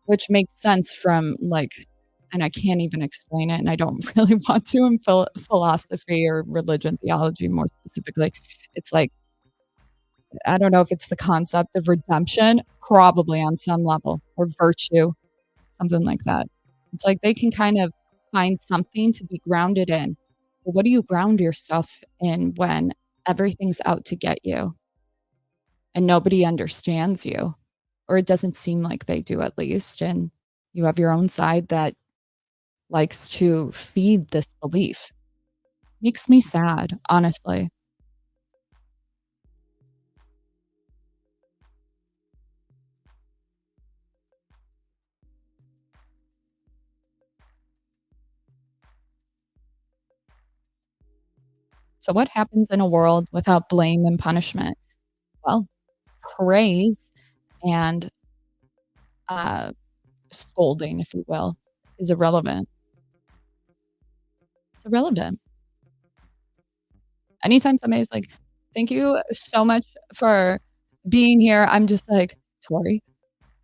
Speaker 1: which makes sense from like, and I can't even explain it, and I don't really want to in philosophy or religion theology more specifically. It's like, I don't know if it's the concept of redemption, probably on some level, or virtue, something like that. It's like they can kind of find something to be grounded in. But what do you ground yourself in when everything's out to get you and nobody understands you? Or it doesn't seem like they do, at least. And you have your own side that likes to feed this belief. Makes me sad, honestly. So, what happens in a world without blame and punishment? Well, praise and uh, scolding, if you will, is irrelevant. It's irrelevant. Anytime somebody's like, "Thank you so much for being here," I'm just like, "Tori,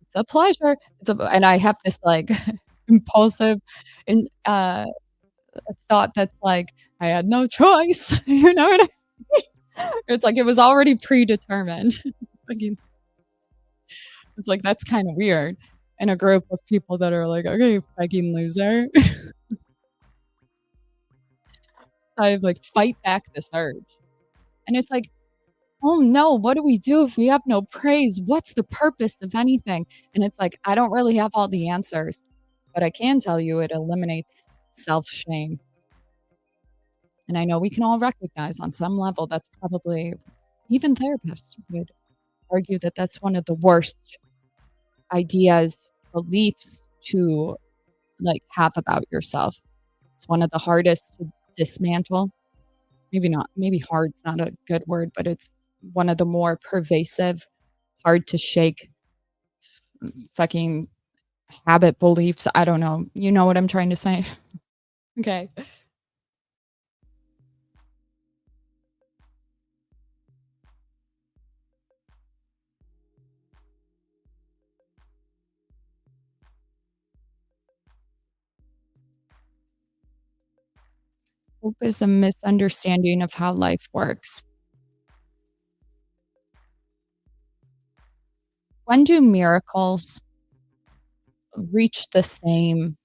Speaker 1: it's a pleasure." And I have this like impulsive and thought that's like, I had no choice. You know what I mean? It's like it was already predetermined. Fucking, it's like that's kind of weird in a group of people that are like, okay, fucking loser. I like fight back this urge. And it's like, oh no, what do we do if we have no praise? What's the purpose of anything? And it's like, I don't really have all the answers, but I can tell you it eliminates self shame. And I know we can all recognize on some level that's probably, even therapists would argue that that's one of the worst ideas, beliefs to like have about yourself. It's one of the hardest to dismantle. Maybe not, maybe hard's not a good word, but it's one of the more pervasive, hard to shake fucking habit beliefs. I don't know. You know what I'm trying to say? Okay. Hope is a misunderstanding of how life works. When do miracles reach the same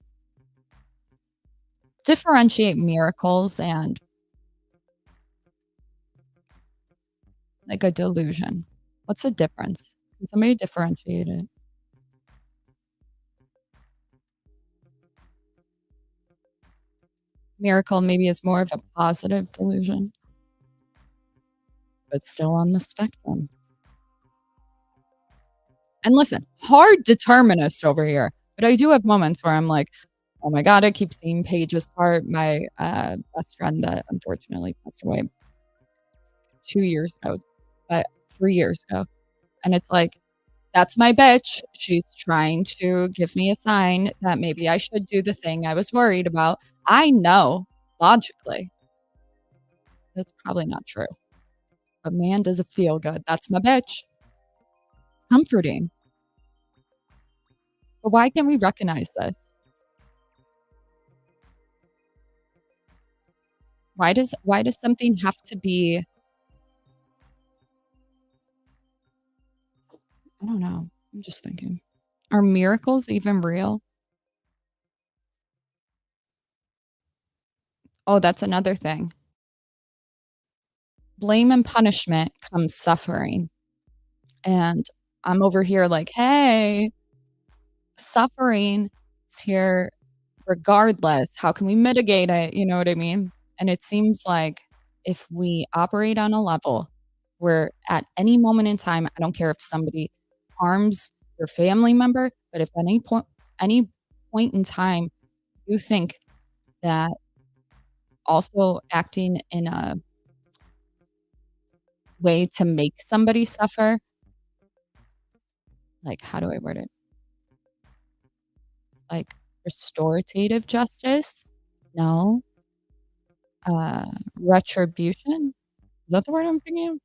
Speaker 1: differentiate miracles and like a delusion? What's the difference? Can somebody differentiate it? Miracle maybe is more of a positive delusion, but still on the spectrum. And listen, hard determinist over here, but I do have moments where I'm like, "Oh my god, I keep seeing Paige's part," my, best friend that unfortunately passed away 2 years ago, 3 years ago, and it's like, "That's my bitch. She's trying to give me a sign that maybe I should do the thing I was worried about." I know logically that's probably not true, but man, does it feel good. That's my bitch. Comforting. But why can't we recognize this? Why does something have to be I don't know. I'm just thinking. Are miracles even real? Oh, that's another thing. Blame and punishment comes suffering. And I'm over here like, "Hey, suffering is here regardless. How can we mitigate it?" You know what I mean? And it seems like if we operate on a level where at any moment in time, I don't care if somebody harms your family member, but if at any point in time you think that also acting in a way to make somebody suffer, like, how do I word it? Like, restorative justice? No. Uh, retribution? Is that the word I'm thinking of?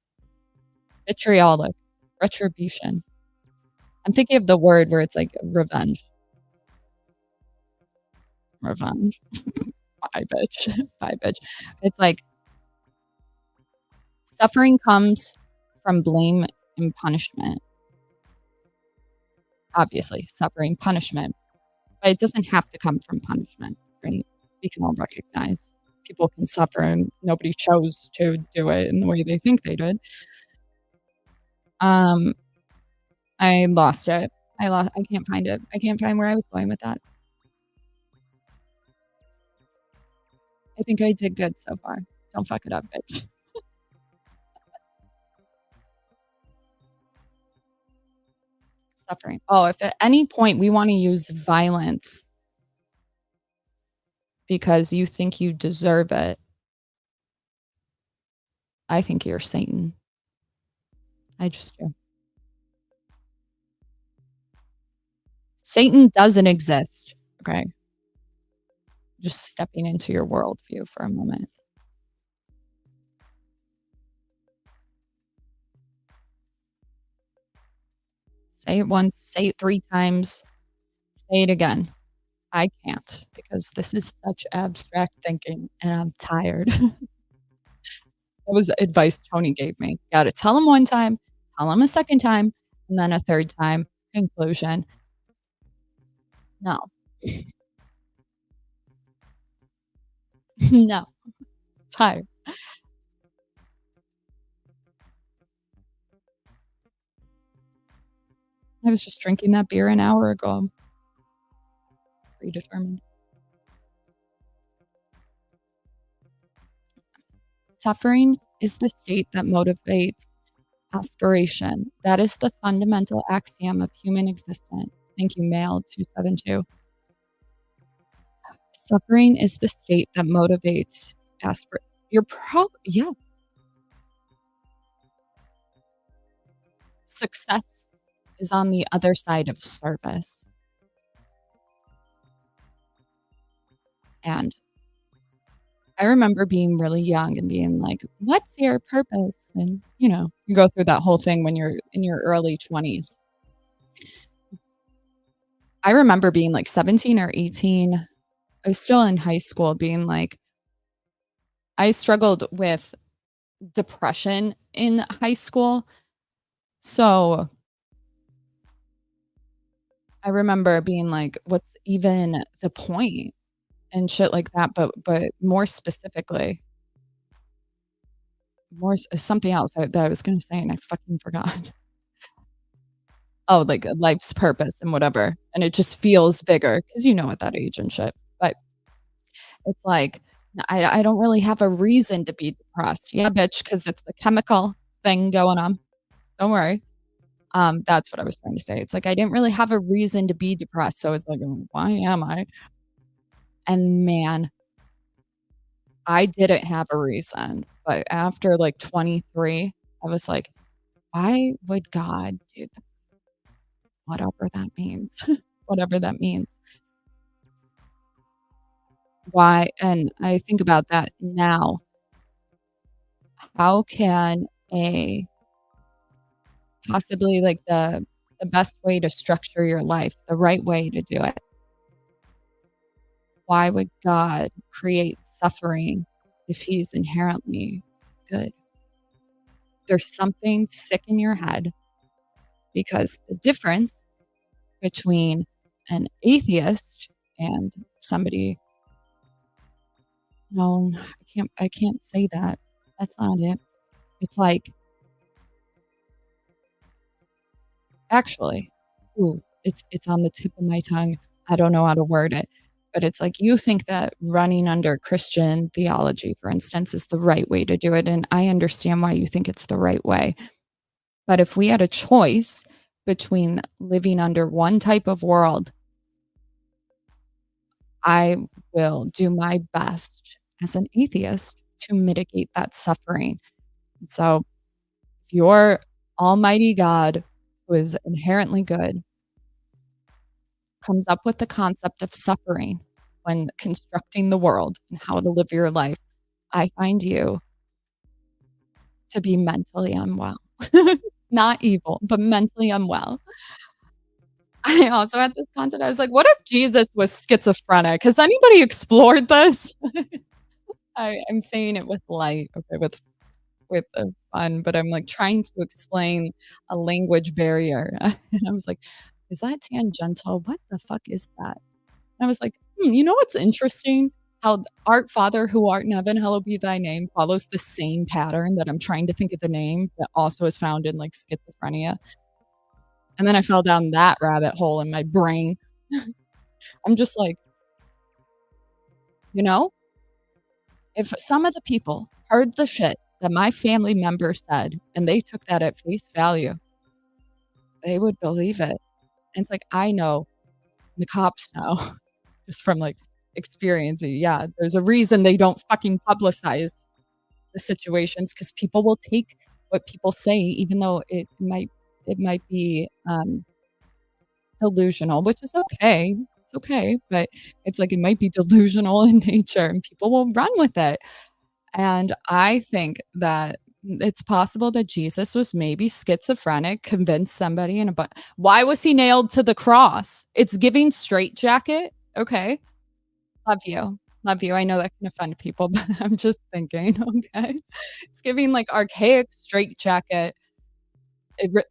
Speaker 1: Vitriolic. Retribution. I'm thinking of the word where it's like revenge. Revenge. Bye, bitch. Bye, bitch. It's like suffering comes from blame and punishment. Obviously, suffering, punishment, but it doesn't have to come from punishment, right? We can all recognize people can suffer and nobody chose to do it in the way they think they did. Um, I lost it. I can't find it. I can't find where I was going with that. I think I did good so far. Don't fuck it up, bitch. Suffering. Oh, if at any point we wanna use violence because you think you deserve it, I think you're Satan. I just do. Satan doesn't exist, okay? Just stepping into your worldview for a moment. Say it once, say it 3 times, say it again. I can't because this is such abstract thinking, and I'm tired. That was advice Tony gave me. Gotta tell him one time, tell him a second time, and then a third time. Conclusion, no. No. Tired. I was just drinking that beer an hour ago. I'm predetermined. Suffering is the state that motivates aspiration. That is the fundamental axiom of human existence. Thank you, male 272. Suffering is the state that motivates aspir you're yeah, success is on the other side of service, and I remember being really young and being like, "What's your purpose?" And, you go through that whole thing when you're in your early 20s. I remember being like 17 or 18. I was still in high school being like I struggled with depression in high school. So, I remember being like, "What's even the point?" And shit like that, but more specifically, something else that I was gonna say and I fucking forgot. Oh, like, life's purpose and whatever, and it just feels bigger because at that age and shit, but it's like, I don't really have a reason to be depressed. Yeah, bitch, because it's the chemical thing going on. Don't worry. That's what I was trying to say. It's like I didn't really have a reason to be depressed, so it's like, why am I?" And man, I didn't have a reason, but after, like, 23, I was like, "Why would God do that?" Whatever that means. Whatever that means. Why and I think about that now. How can a possibly, like, the best way to structure your life, the right way to do it, why would God create suffering if He's inherently good? There's something sick in your head because the difference between an atheist and somebody no, I can't say that. That's not it. It's like, actually, ooh, it's on the tip of my tongue. I don't know how to word it, but it's like you think that running under Christian theology, for instance, is the right way to do it, and I understand why you think it's the right way. But if we had a choice between living under one type of world, I will do my best as an atheist to mitigate that suffering. So, if your almighty God, who is inherently good, comes up with the concept of suffering when constructing the world and how to live your life, I find you to be mentally unwell. Not evil, but mentally unwell. I also had this concept, I was like, "What if Jesus was schizophrenic? Has anybody explored this?" I'm saying it with light, okay, with fun, but I'm, like, trying to explain a language barrier, and I was like, "Is that tangential? What the fuck is that?" And I was like, you know what's interesting? How Art Father who art in heaven, hallowed be thy name, follows the same pattern that I'm trying to think of the name that also is found in, like, schizophrenia, and then I fell down that rabbit hole in my brain. I'm just like, you know, if some of the people heard the shit that my family member said and they took that at face value, they would believe it. And it's like, I know, the cops know, just from, like, experience, yeah, there's a reason they don't fucking publicize the situations because people will take what people say even though it might be, delusional, which is okay. It's okay, but it's like it might be delusional in nature and people will run with it. And I think that it's possible that Jesus was maybe schizophrenic, convinced somebody in a why was he nailed to the cross? It's giving straitjacket. Okay. Love you. Love you. I know that can offend people, but I'm just thinking, okay. It's giving like archaic straitjacket. It re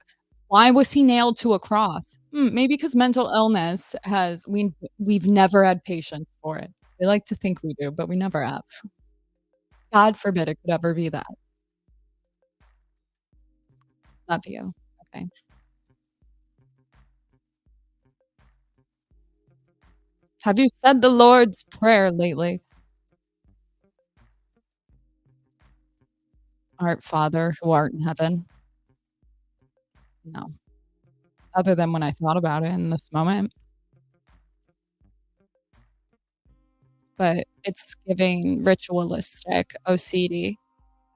Speaker 1: Why was he nailed to a cross? Maybe because mental illness has we've never had patience for it. They like to think we do, but we never have. God forbid it could ever be that. Love you. Okay. Have you said the Lord's Prayer lately? Art Father who art in heaven? No. Other than when I thought about it in this moment. but it's giving ritualistic OCD,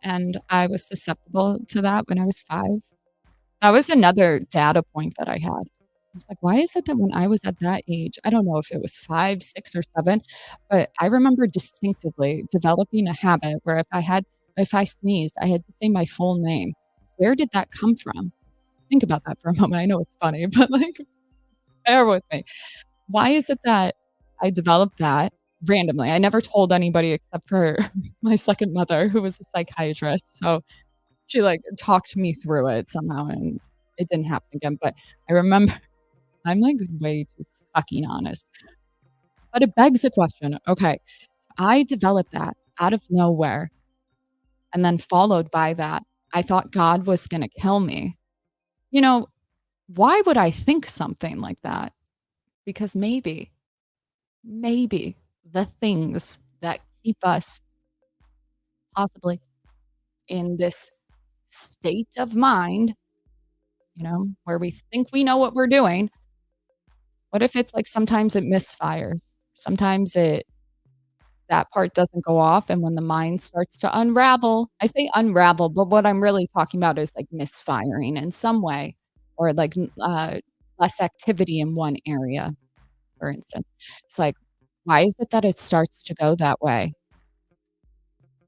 Speaker 1: and I was susceptible to that when I was 5. That was another data point that I had. I was like, "Why is it that when I was at that age," I don't know if it was 5, 6, or 7, but I remember distinctively developing a habit where if I sneezed, I had to say my full name. Where did that come from? Think about that for a moment. I know it's funny, but, like, bear with me. Why is it that I developed that randomly? I never told anybody except for my second mother, who was a psychiatrist, so she, like, talked me through it somehow, and it didn't happen again, but I remember I'm, like, way too fucking honest, but it begs the question, okay, I developed that out of nowhere, and then followed by that, I thought God was gonna kill me. You know, why would I think something like that? Because maybe the things that keep us possibly in this state of mind, where we think we know what we're doing, what if it's like sometimes it misfires? Sometimes that part doesn't go off, and when the mind starts to unravel, I say unravel, but what I'm really talking about is like misfiring in some way, or like less activity in one area, for instance. It's like, why is it that it starts to go that way?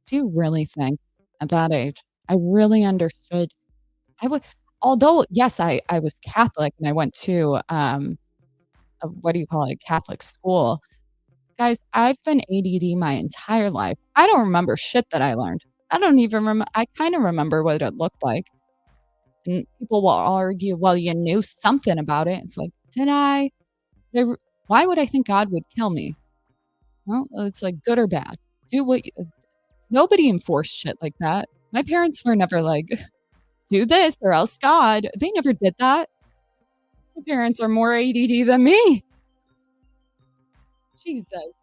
Speaker 1: Do you really think at that age, I really understood? I would, although, yes, I was Catholic and I went to, a what do you call it, Catholic school. Guys, I've been ADD my entire life. I don't remember shit that I learned. I don't even I kinda remember what it looked like, and people will argue, "Well, you knew something about it." It's like, "Did I? Did I r Why would I think God would kill me?" Well, it's like good or bad. Do what you Nobody enforced shit like that. My parents were never like, "Do this or else God." They never did that. My parents are more ADD than me. Jesus.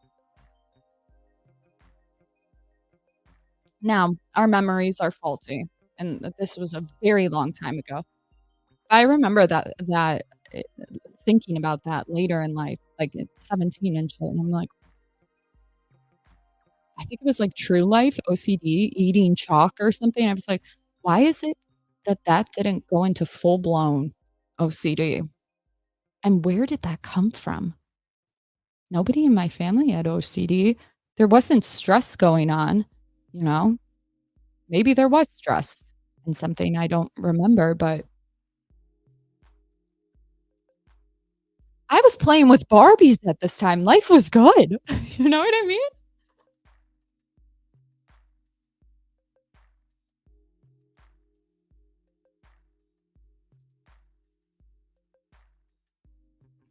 Speaker 1: Now, our memories are faulty, and this was a very long time ago. I remember eh, thinking about that later in life, like at 17 and shit, and I'm like, I think it was like True Life, OCD, eating chalk or something. I was like, "Why is it that that didn't go into full-blown OCD, and where did that come from?" Nobody in my family had OCD. There wasn't stress going on, you know? Maybe there was stress and something I don't remember, but I was playing with Barbies at this time. Life was good. You know what I mean?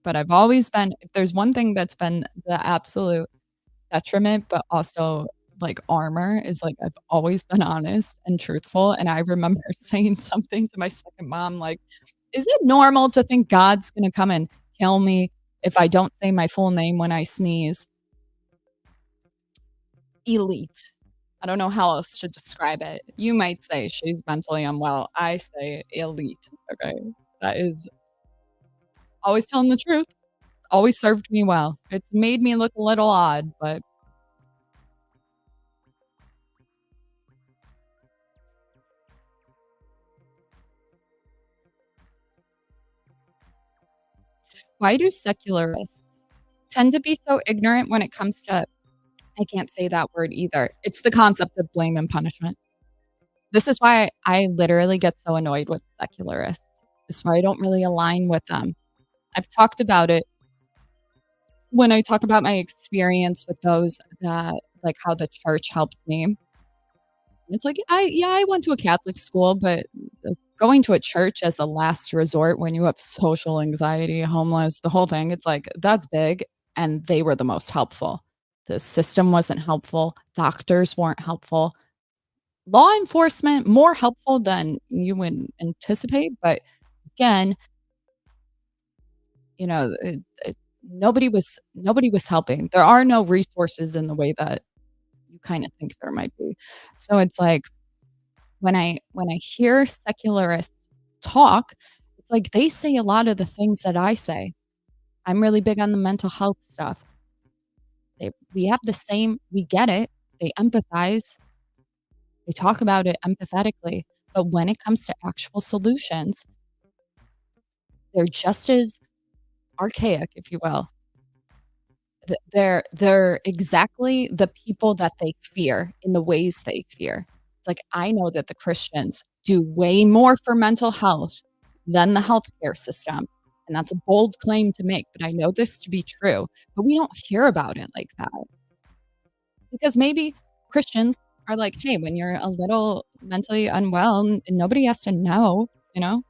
Speaker 1: But I've always been if there's one thing that's been the absolute detriment, but also, like, armor is, like, I've always been honest and truthful, and I remember saying something to my second mom, like, "Is it normal to think God's gonna come and kill me if I don't say my full name when I sneeze?" Elite. I don't know how else to describe it. You might say she's mentally unwell. I say elite, okay? That is always telling the truth. Always served me well. It's made me look a little odd, but why do secularists tend to be so ignorant when it comes to I can't say that word either. It's the concept of blame and punishment. This is why I literally get so annoyed with secularists. This is why I don't really align with them. I've talked about it when I talk about my experience with those that like how the church helped me. It's like, I went to a Catholic school, but going to a church as a last resort when you have social anxiety, homeless, the whole thing, it's like, that's big, and they were the most helpful. The system wasn't helpful, doctors weren't helpful, law enforcement more helpful than you would anticipate, but again, nobody was helping. There are no resources in the way that you kinda think there might be. So it's like when I hear secularists talk, it's like they say a lot of the things that I say. I'm really big on the mental health stuff. We have the same we get it. They empathize, they talk about it empathetically, but when it comes to actual solutions, they're just as archaic, if you will. They're exactly the people that they fear in the ways they fear. It's like, I know that the Christians do way more for mental health than the healthcare system, and that's a bold claim to make, but I know this to be true, but we don't hear about it like that because maybe Christians are like, "Hey, when you're a little mentally unwell, nobody has to know," you know?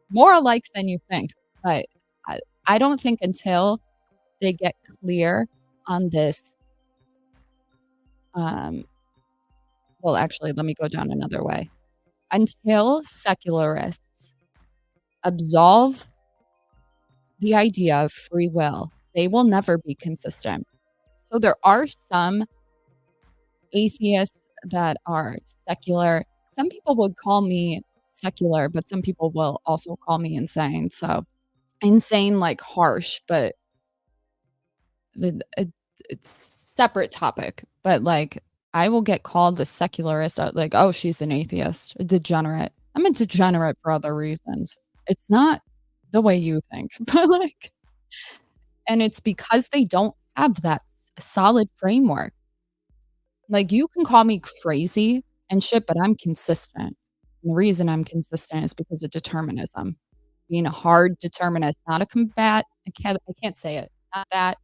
Speaker 1: More alike than you think, but I I don't think until they get clear on this, um well, actually, let me go down another way. Until secularists absolve the idea of free will, they will never be consistent. So there are some atheists that are secular. Some people would call me secular, but some people will also call me insane. So insane, like harsh, but it it's separate topic, but, like, I will get called a secularist, like, "Oh, she's an atheist, a degenerate." I'm a degenerate for other reasons. It's not the way you think, but, like and it's because they don't have that solid framework. Like, you can call me crazy and shit, but I'm consistent. And the reason I'm consistent is because of determinism. Being a hard determinist, not a combat I can't say it, not that.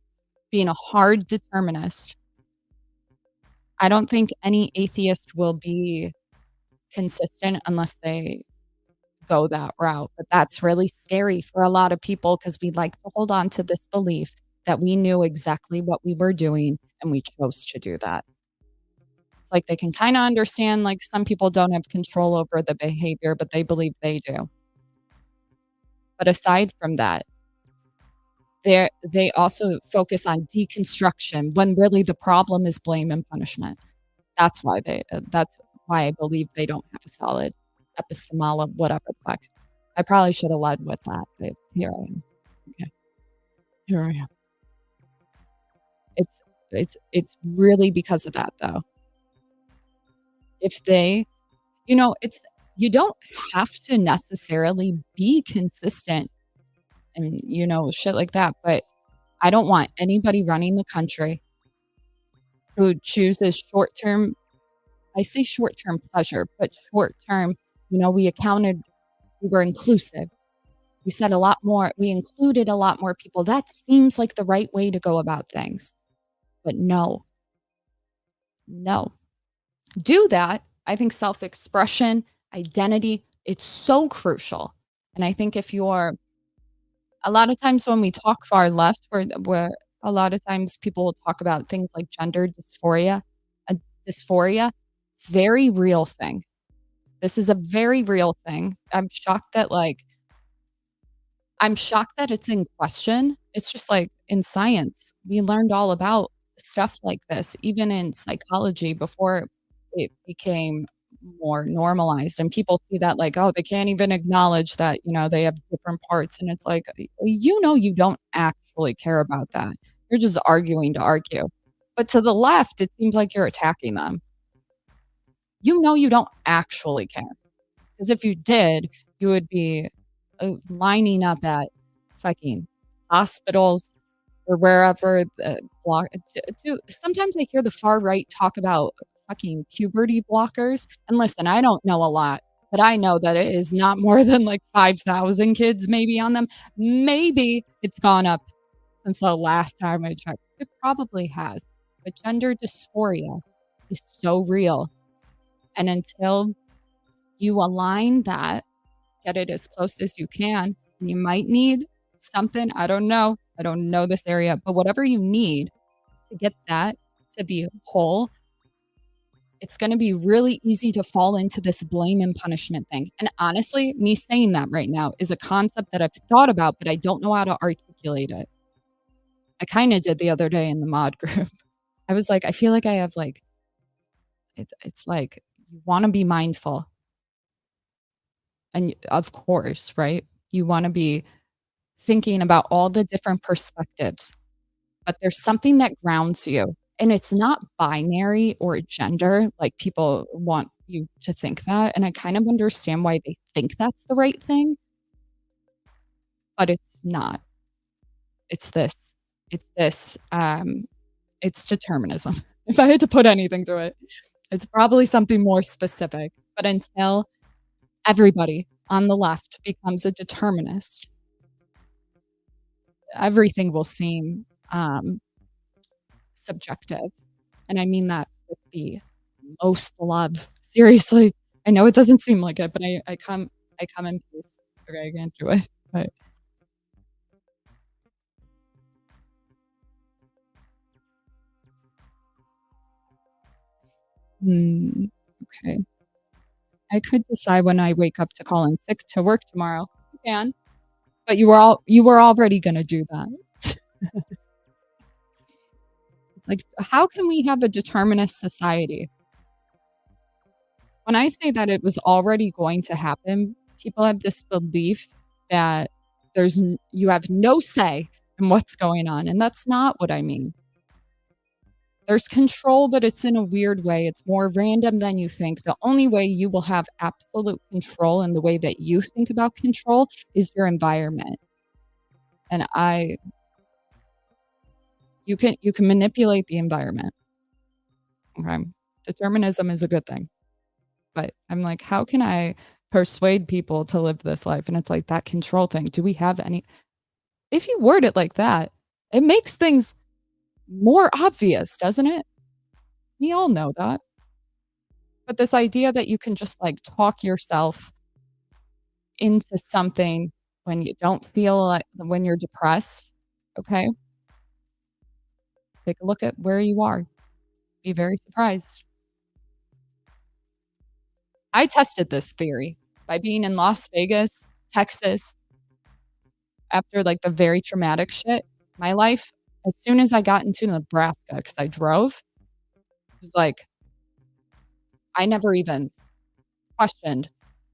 Speaker 1: Being a hard determinist. I don't think any atheist will be consistent unless they go that route, but that's really scary for a lot of people because we like to hold on to this belief that we knew exactly what we were doing and we chose to do that. It's like they can kinda understand, like, some people don't have control over the behavior, but they believe they do. But aside from that, they also focus on deconstruction when really the problem is blame and punishment. That's why I believe they don't have a solid epistemolo whatever the fuck. I probably should have led with that, but here I am. Okay, here I am. It's it's really because of that, though. If they it's you don't have to necessarily be consistent and, shit like that, but I don't want anybody running the country who chooses short-term I say short-term pleasure, but short-term, we were inclusive. We said a lot more we included a lot more people. That seems like the right way to go about things. But no, no. Do that. I think self-expression, identity, it's so crucial. And I think if you're a lot of times when we talk far left, where a lot of times people will talk about things like gender dysphoria, uh, dysphoria, very real thing. This is a very real thing. I'm shocked that it's in question. It's just like in science, we learned all about stuff like this, even in psychology before it became more normalized. And people see that like, oh, they can't even acknowledge that, they have different parts. And it's like, you don't actually care about that. You're just arguing to argue. But to the left, it seems like you're attacking them. You don't actually care. Because if you did, you would be, lining up at fucking hospitals or wherever the block to sometimes I hear the far right talk about fucking puberty blockers, and listen, I don't know a lot, but I know that it is not more than, like, 5,000 kids maybe on them. Maybe it's gone up since the last time I checked. It probably has, but gender dysphoria is so real, and until you align that, get it as close as you can, and you might need something, I don't know. I don't know this area, but whatever you need to get that to be whole, it's gonna be really easy to fall into this blame and punishment thing, and honestly, me saying that right now is a concept that I've thought about, but I don't know how to articulate it. I kinda did the other day in the mod group. I was like, I feel like I have, like it's like, you wanna be mindful, and of course, right? You wanna be thinking about all the different perspectives. but there's something that grounds you, and it's not binary or gender, like people want you to think that, and I kind of understand why they think that's the right thing, but it's not. It's this. It's this, it's determinism. If I had to put anything to it, it's probably something more specific, but until everybody on the left becomes a determinist, everything will seem, subjective, and I mean that with the most love. Seriously. I know it doesn't seem like it, but I come in peace. Okay, I can't do it, but okay. I could decide when I wake up to call in sick to work tomorrow. You can, but you were already gonna do that. It's like, how can we have a determinist society? When I say that it was already going to happen, people have this belief that you have no say in what's going on, and that's not what I mean. There's control, but it's in a weird way. It's more random than you think. The only way you will have absolute control in the way that you think about control is your environment. And I you can manipulate the environment. Okay. Determinism is a good thing. But I'm like, how can I persuade people to live this life? And it's like that control thing. Do we have any if you word it like that, it makes things more obvious, doesn't it? We all know that. But this idea that you can just like talk yourself into something when you don't feel like when you're depressed, okay? Take a look at where you are. Be very surprised. I tested this theory by being in Las Vegas, Texas, after like the very traumatic shit. My life, as soon as I got into Nebraska, because I drove, it was like I never even questioned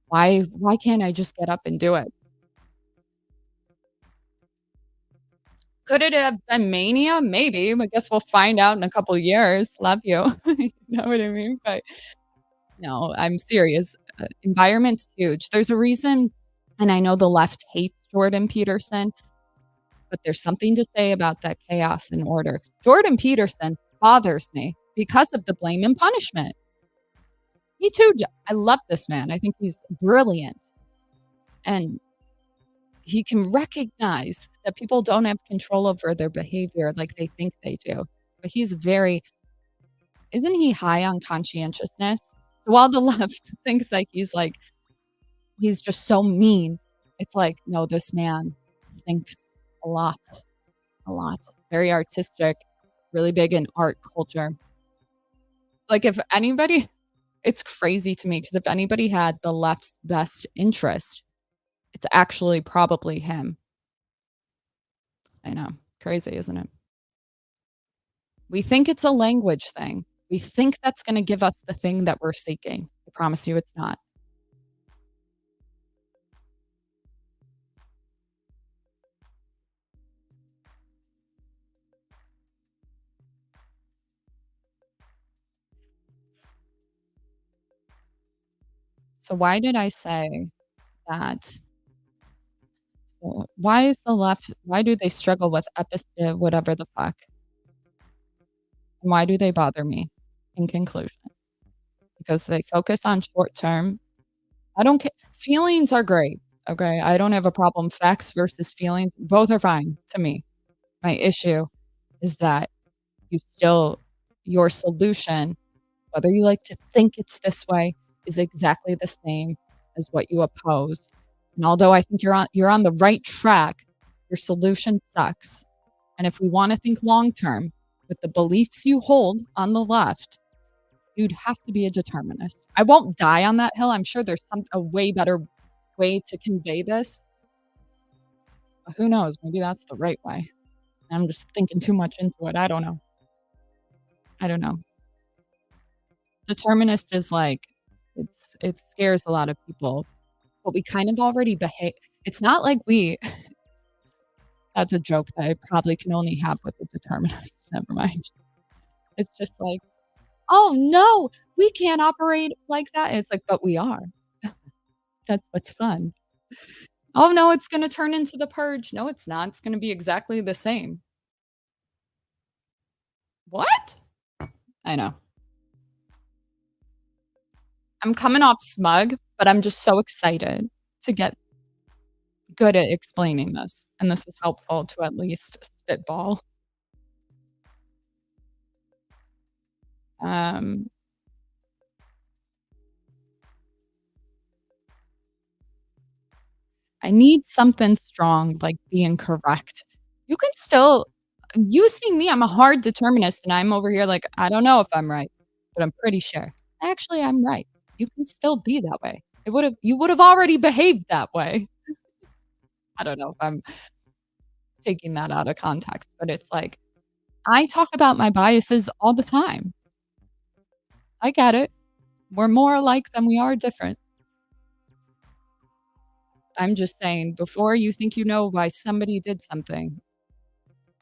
Speaker 1: why can't I just get up and do it? Could it have been mania? Maybe. I guess we'll find out in a couple years. Love you. You know what I mean? But no, I'm serious. Environment's huge. There's a reason, and I know the left hates Jordan Peterson, but there's something to say about that chaos and order. Jordan Peterson bothers me because of the blame and punishment. Me too. I love this man. I think he's brilliant. And he can recognize that people don't have control over their behavior like they think they do. But he's very, isn't he high on conscientiousness? So while the left thinks like he's just so mean, it's like, no, this man thinks a lot, a lot. Very artistic, really big in art culture. Like if anybody, it's crazy to me because if anybody had the left's best interest, it's actually probably him. I know. Crazy, isn't it? We think it's a language thing. We think that's going to give us the thing that we're seeking. I promise you it's not. So why did I say that? So why is the left, why do they struggle with epistemic whatever the fuck? And why do they bother me? In conclusion, because they focus on short term. I don't care. Feelings are great. Okay. I don't have a problem. Facts versus feelings, both are fine to me. My issue is that you still, your solution, whether you like to think it's this way, is exactly the same as what you oppose. And although I think you're on the right track, your solution sucks. And if we want to think long term with the beliefs you hold on the left, you'd have to be a determinist. I won't die on that hill. I'm sure there's a way better way to convey this. But who knows? Maybe that's the right way. I'm just thinking too much into it. I don't know. I don't know. Determinist is like it scares a lot of people, but we kind of already behave. It's not like we That's a joke that I probably can only have with the determinists. Never mind. It's just like, "Oh, no, we can't operate like that." And it's like, "But we are." That's what's fun. "Oh, no, it's gonna turn into The Purge." No, it's not. It's gonna be exactly the same. What? I know. I'm coming off smug, but I'm just so excited to get good at explaining this, and this is helpful to at least spitball. Um, I need something strong, like being correct. You can still you see me, I'm a hard determinist, and I'm over here like, "I don't know if I'm right, but I'm pretty sure." Actually, I'm right. You can still be that way. It would've you would've already behaved that way. I don't know if I'm taking that out of context, but it's like, I talk about my biases all the time. I get it. We're more alike than we are different. I'm just saying, before you think you know why somebody did something,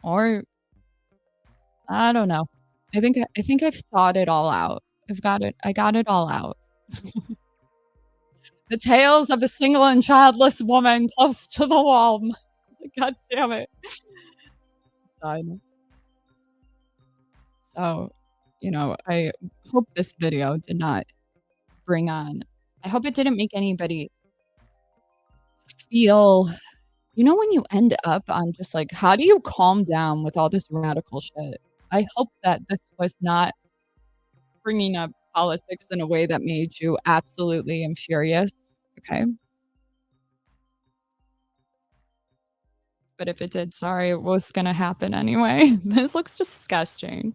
Speaker 1: or I don't know. I think I've thought it all out. I got it all out. The tales of a single and childless woman close to the wall. God damn it. I know. So, I hope this video did not bring on I hope it didn't make anybody feel when you end up on just like, how do you calm down with all this radical shit? I hope that this was not bringing up politics in a way that made you absolutely and furious, okay? But if it did, sorry, it was gonna happen anyway. This looks disgusting.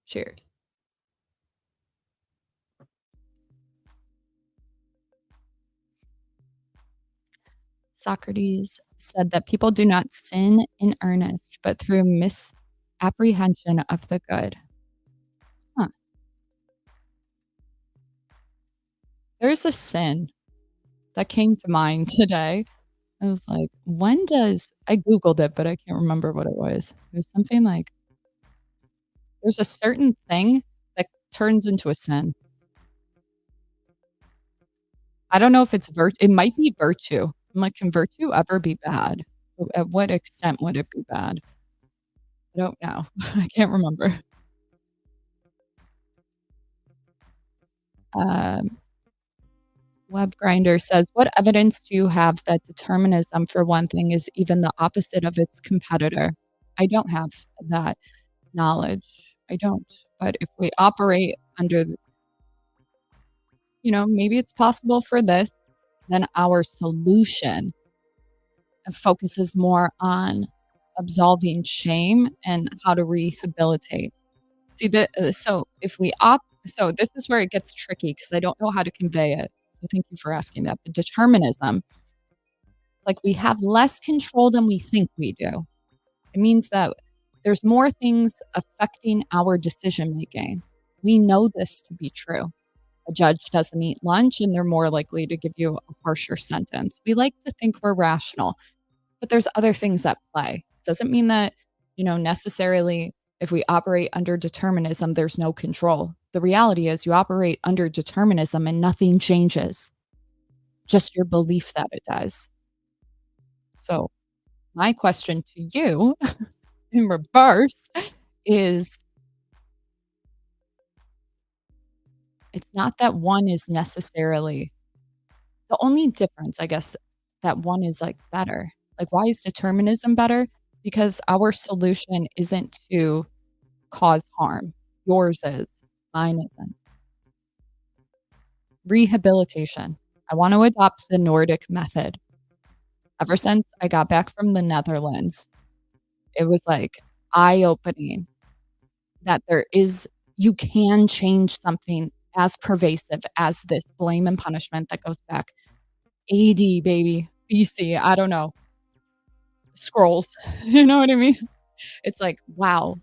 Speaker 1: Cheers. Socrates said that people do not sin in earnest, but through misapprehension of the good. Huh. There's a sin that came to mind today. I was like, when does I Googled it, but I can't remember what it was. It was something like, there's a certain thing that turns into a sin. I don't know if it's it might be virtue. I'm like, can virtue ever be bad? At what extent would it be bad? I don't know. I can't remember. Um, Web Grinder says, "What evidence do you have that determinism, for one thing, is even the opposite of its competitor?" I don't have that knowledge. I don't. But if we operate under, maybe it's possible for this, then our solution focuses more on absolving shame and how to rehabilitate. See, so if we so this is where it gets tricky because I don't know how to convey it. So thank you for asking that. But determinism, it's like we have less control than we think we do. It means that there's more things affecting our decision making. We know this to be true. A judge doesn't eat lunch and they're more likely to give you a harsher sentence. We like to think we're rational, but there's other things at play. Doesn't mean that, necessarily if we operate under determinism, there's no control. The reality is you operate under determinism and nothing changes, just your belief that it does. So, my question to you in reverse is, it's not that one is necessarily the only difference, I guess, that one is like better. Like, why is determinism better? Because our solution isn't to cause harm. Yours is, mine isn't. Rehabilitation. I want to adopt the Nordic method. Ever since I got back from the Netherlands, it was like eye-opening that you can change something as pervasive as this blame and punishment that goes back 80, baby, BC, I don't know, scrolls. You know what I mean? It's like, wow,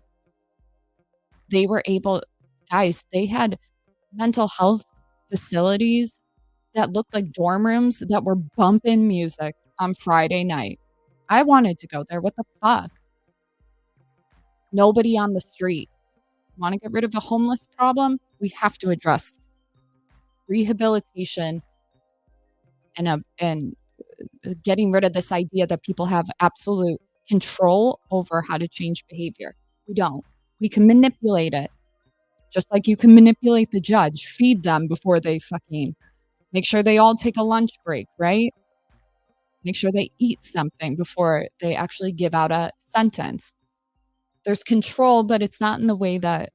Speaker 1: they were able guys, they had mental health facilities that looked like dorm rooms that were bumping music on Friday night. I wanted to go there. What the fuck? Nobody on the street. Wanna get rid of the homeless problem? We have to address rehabilitation and getting rid of this idea that people have absolute control over how to change behavior. We don't. We can manipulate it, just like you can manipulate the judge, feed them before they fucking make sure they all take a lunch break, right? Make sure they eat something before they actually give out a sentence. There's control, but it's not in the way that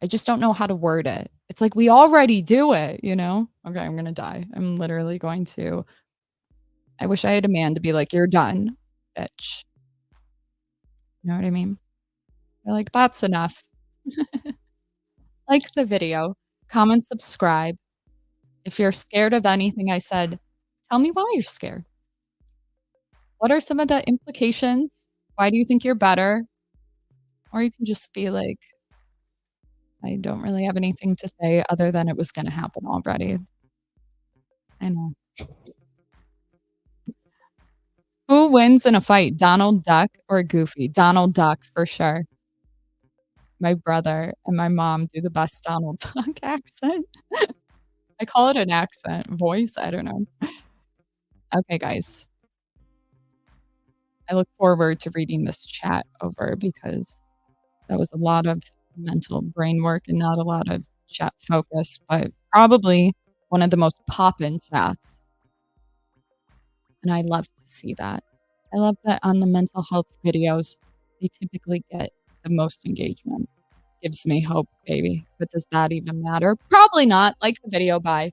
Speaker 1: I just don't know how to word it. It's like we already do it, you know? Okay, I'm gonna die. I'm literally going to I wish I had a man to be like, "You're done, bitch." You know what I mean? They're like, "That's enough." Like the video, comment, subscribe. If you're scared of anything I said, tell me why you're scared. What are some of the implications? Why do you think you're better? Or you can just be like, "I don't really have anything to say other than it was gonna happen already." I know. Who wins in a fight, Donald Duck or Goofy? Donald Duck for sure. My brother and my mom do the best Donald Duck accent. I call it an accent, voice, I don't know. Okay, guys, I look forward to reading this chat over because that was a lot of mental brain work and not a lot of chat focus, but probably one of the most poppin' chats, and I love to see that. I love that on the mental health videos, they typically get the most engagement. Gives me hope, baby, but does that even matter? Probably not. Like the video, bye.